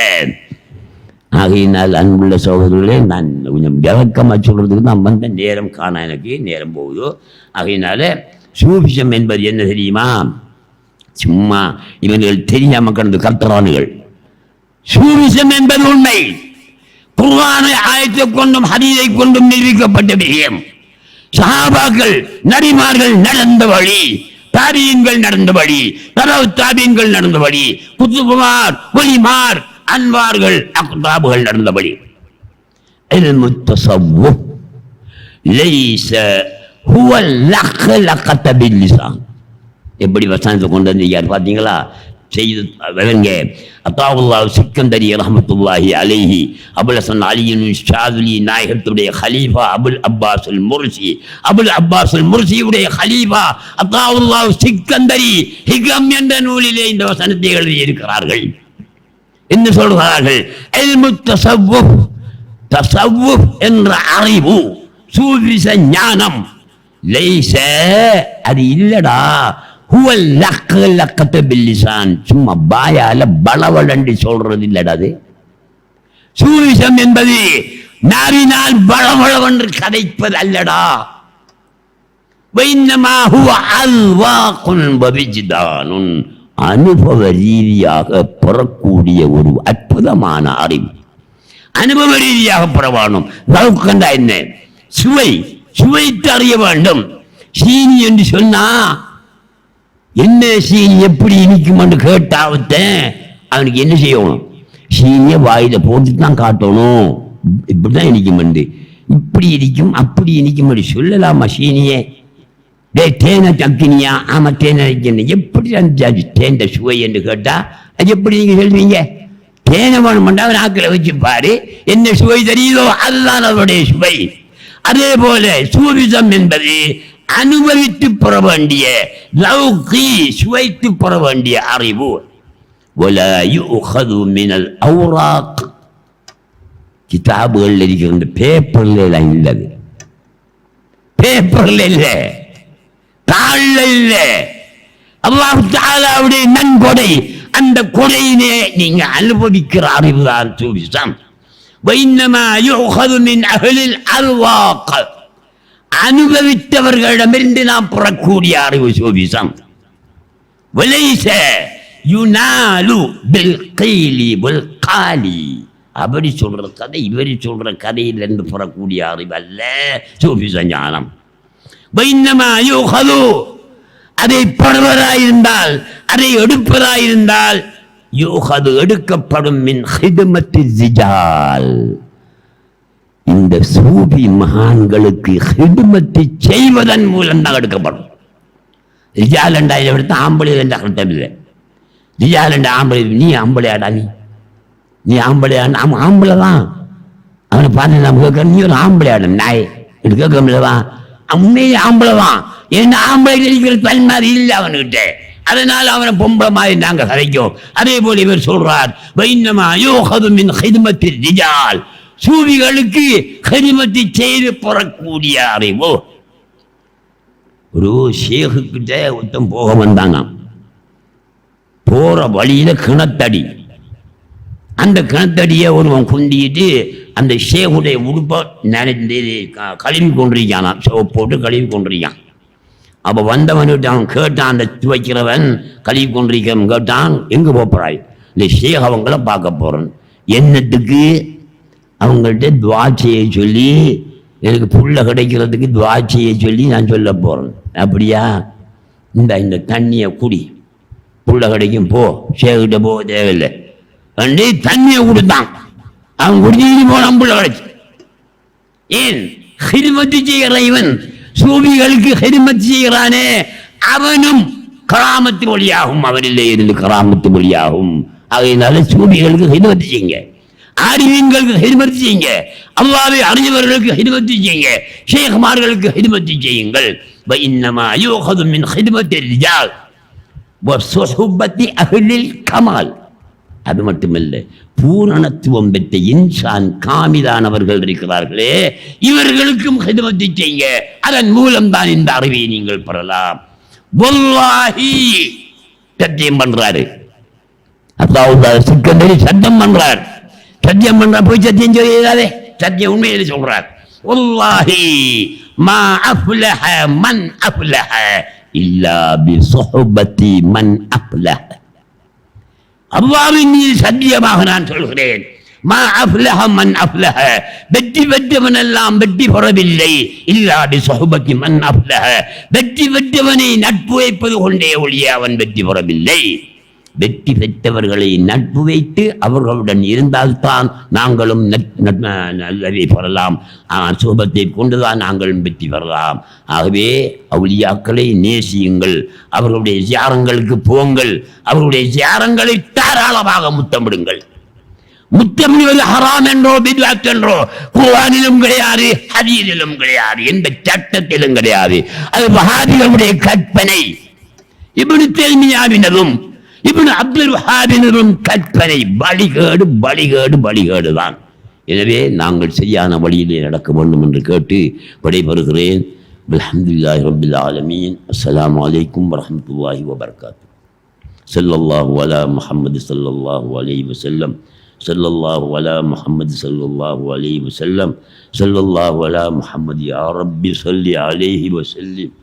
S1: ஆகையினால் அன்புள்ள சகோதரர்களே, நான் கொஞ்சம் விளக்கமா சொல்றதுக்கு தான் வந்த, நேரம் காண எனக்கு நேரம் போகுதோ. ஆகையினால சூஃபிசம் என்பது என்ன தெரியுமா? சும்மா இவர்கள் தெரியாம கடந்து கர்த்தரானுகள். சூஃபிசம் என்பது உண்மை, குர்ஆனை ஆயத்தை கொண்டும் ஹதீஸை கொண்டும் நிரூபிக்கப்பட்ட விஷயம். சஹாபாக்கள் நபிமார்கள் நடந்த வழி, தாபீன்கள் நடந்த வழி, தபவு தாபீன்கள் நடந்த வழி, குத்துபுமார், ஒலிமார், அன்வார்கள், அக்தாபுகள் நடந்த வழி. இல்மு தஸவ்வுஃப் லைஸ ஹுவ லக்லகத பில் லிசான். எப்படி வசனத்தை கொண்டு வந்தீங்க பார்த்தீங்களா? செய்யுங்க அத்தாவுல்லாஹ் சிக்கந்தரி ரஹ்மத்துல்லாஹி அலைஹி, அபுல் ஹசன் அலியின் ஷாதுலி நாயகத்துடைய ஹலீஃபா அபுல் அப்பாஸுல் முர்சி, அபுல் அப்பாஸுல் முர்சியுடைய ஹலீஃபா அத்தாவுல்லாஹ் சிக்கந்தரி ஹிகம் என்ற நூலிலே இந்த வசனத்தை எழுதி இருக்கிறார்கள். என்ன சொல்கிறார்கள்? இல்மு தஸவ்வுஃப், தஸவ்வுஃப் என்ற அறிவு, சூஃபிச ஞானம், லைஸ அது இல்லடா, ஹுவல் லக்லகத பில் லிசான், சும்மா பாயால பளவளண்டு சொல்றது இல்லடா. அது சூஃபிசம் என்பது நாவினால் பளவளவென்று கதைப்பது அல்லடா. வைன்னமா ஹுவ அல்வாகுன் வவிஜ்தானுன், அனுபவ ரீதியாக பெறக்கூடிய ஒரு அற்புதமான அறிவு, அனுபவ ரீதியாக பெறவானும். கண்டா என்ன? சுவை, சுவைத்து அறிய வேண்டும். சீனி என்று சொன்னா என்ன, சீனி எப்படி இனிக்கும் என்று கேட்டாவத்தேன் அவனுக்கு என்ன செய்யணும்? சீனியை வாயில போட்டு தான் காட்டணும், இப்படிதான் இனிக்கும் என்று. இப்படி இருக்கும் அப்படி இருக்கும் அப்படி சொல்லலாமா சீனியே? தேனை தக்கினியா? ஆமா தேனை வைக்கணும். எப்படி இருந்துச்சு தேன் சுவை என்று கேட்டா அது எப்படி நீங்க சொல்வீங்க? தேனை வேணும்னா நாக்கில் வச்சு பாரு, என்ன சுவை தெரியுதோ அதுதான் அவருடைய சுவை. அதே போல சூபிசம் என்பது அனுபவித்து பெற வேண்டிய லௌகி, சுவைத்து பெற வேண்டிய அறிவு. ولا يؤخذ من الأوراق, கிதாபுகள் இருக்கிற பேப்பர்ல எல்லாம் இல்லது, பேப்பர்ல இல்ல, தாள்ல இல்ல. அல்லாஹ் தஆலாவுடைய நன்கொடை, அந்த கொடையினை நீங்க அனுபவிக்கிற அறிவுதான் சூபிசம். وإنما يؤخذ من أهل الأرواق, அனுபவித்தவர்களிடமிருந்து நாம் பெறக்கூடிய அறிவு சூபிசம். وليس ينال بالقيل والقال, அப்படி சொல்ற கதை இவரி சொல்ற கதையில் இருந்து பெறக்கூடிய அறிவு அல்ல சூபிச ஞானம். وإنما يؤخذ, அதை படுவதாயிருந்தால், அதை எடுப்பதாயிருந்தால், யூஹது எடுக்கப்படும் மின் ஹிதுமத்தி ரிஜால், இந்த சூபி மகான்களுக்கு ஹிதுமத்தை செய்வதன் மூலம் தான் எடுக்கப்படும். ரிஜால் என்றா இதை விடுத்து ஆம்பளை என்ற அர்த்தம் இல்லை. ரிஜால் என்ற ஆம்பளை, நீ ஆம்பளையாடா, நீ ஆம்பளையாடா, அவன் ஆம்பளை தான். அவனை பார்த்து நம்ம கேட்க, நீ ஒரு ஆம்பளையாட நாய் இது கேட்க முடியலவா? உண்மையே ஆம்பளை தான். ஏன்னா ஆம்பளை இருக்கிற தன் மாதிரி இல்லை அவனுக்கிட்ட, அதனால் அவனை பொம்பளை மாதிரி நாங்கள் கதைக்கும். அதே போல இவர் சொல்றார், வைன்னமா யூஹது மின் ஹிதுமத்தி ரிஜால், சூபிகளுக்கு ஹிதுமத்தை செய்து பெறக்கூடிய அறிவு. ஒரு ஷேகுக்கிட்ட ஒருத்தம் போக வந்தாங்க. போற வழியில கிணத்தடி, அந்த கிணத்தடியை ஒருவன் குந்திட்டு அந்த ஷேகுடைய உடுப்பை நினைந்து கழுவி கொண்டிருக்கான், போட்டு கழுவி கொண்டிருக்கான். அப்போ வந்தவன்கிட்ட அவன் கேட்டான், அந்த துவைக்கிறவன் கழுவி கொண்டிருக்கவன் கேட்டான், எங்கே போகிறாய்? இந்த ஷேக் அவங்கள பார்க்க போகிறேன். என்னத்துக்கு? அவங்கள்ட்ட துவா செய்ய சொல்லி, எனக்கு புள்ள கிடைக்கிறதுக்கு துவா செய்ய சொல்லி நான் சொல்ல போகிறேன். அப்படியா? இந்த தண்ணியை குடி, புள்ள கிடைக்கும், போ, ஷேக்கிட்ட போக தேவையில்லை. ரெண்டே தண்ணியை கொடுத்தான், அவன் குடிச்சு போனான், புள்ள கிடைச்சு. ஏன்? ஹிதுமத்து செய்கிற இவன் சூபிகளுக்கு ஹிதுமத் செய்கிறானே, அவனும் கராமத்து மொழியாகும், அவனிலே இருந்து கராமத்து மொழியாகும். ஆகையினால சூபிகளுக்கு ஹிதுமத் செய்யுங்க, ஆரிவீன்களுக்கு ஹிதுமத் செய்யுங்க, அல்லாஹ்வை அறிஞ்சவர்களுக்கு ஹிதுமத் செய்யுங்க, ஷேக்மார்களுக்கு ஹிதுமத் செய்யுங்கள். وإنما يؤخذ من خدمة الرجال وصحبة أهل الكمال. அது மட்டுமல்ல, பூரணத்துவம் பெற்ற இன்சான் காமிலானவர்கள் இருக்கிறார்களே, இவர்களுக்கும் ஹிதுமத்தை செய்ய, அதன் மூலம் தான் இந்த அறிவை நீங்கள் பெறலாம். வல்லாஹி, சத்தியம் பண்றாரு. அல்லாஹ் சிக்கந்தரி சத்தம் பண்றார், சத்தியம் பண்ற, போய் சத்தியம் செய்யாதே, சத்தியம் உண்மையில சொல்றார். வல்லாஹி மா அஃப்லஹ மன் அஃப்லஹ இல்லா பி சுஹபத்தி மன் அஃப்லஹ. அல்லாஹ்வின் மீது சத்தியமாக நான் சொல்கிறேன், மா அஃப்லஹ மன் அஃப்லஹ, வெற்றி பெற்றவன் எல்லாம் வெற்றி பெறவில்லை, இல்லா பி சுஹபத்தி மன் அஃப்லஹ, வெற்றி பெற்றவனை நட்பு வைப்பது கொண்டே ஒழிய அவன் வெற்றி பெறவில்லை. வெற்றி பெற்றவர்களை நட்பு வைத்து அவர்களுடன் இருந்தால்தான் நாங்களும் நல்லதை பெறலாம், சுபத்தை கொண்டுதான் நாங்களும் வெற்றி பெறலாம். ஆகவே அவுலியாக்களை நேசியுங்கள், அவர்களுடைய ஜியாரங்களுக்கு போங்கள், அவர்களுடைய ஜியாரங்களை தாராளமாக முத்தமிடுங்கள். முத்தமிடுவது ஹராம் என்றோ பித்அத் என்றோ குர்ஆனிலும் கிடையாது, ஹதீஸிலும் கிடையாது, எந்த சட்டத்திலும் கிடையாது. அது வஹாபிகளுடைய கற்பனை, இப்னு தைமியாவினதும் இப்னு அப்துல் வஹாபினதும் கற்பனை. பலிகேடு பலிகேடு பலிகேடுதான். எனவே நாங்கள் சரியான வழியிலே நடக்க வேண்டும் என்று கேட்டு விடைபெறுகிறேன். அல்ஹம்துலில்லாஹி ரப்பில் ஆலமீன். அஸ்ஸலாமு அலைக்கும் வரஹ்மத்துல்லாஹி வபரகாத்துஹு. ஸல்லல்லாஹு அலா முஹம்மது ஸல்லல்லாஹு அலைஹி வஸல்லம். ஸல்லல்லாஹு அலா முஹம்மது ஸல்லல்லாஹு அலைஹி வஸல்லம். ஸல்லல்லாஹு அலா முஹம்மது யா ரப்பி ஸல்லி அலைஹி வஸல்லிம்.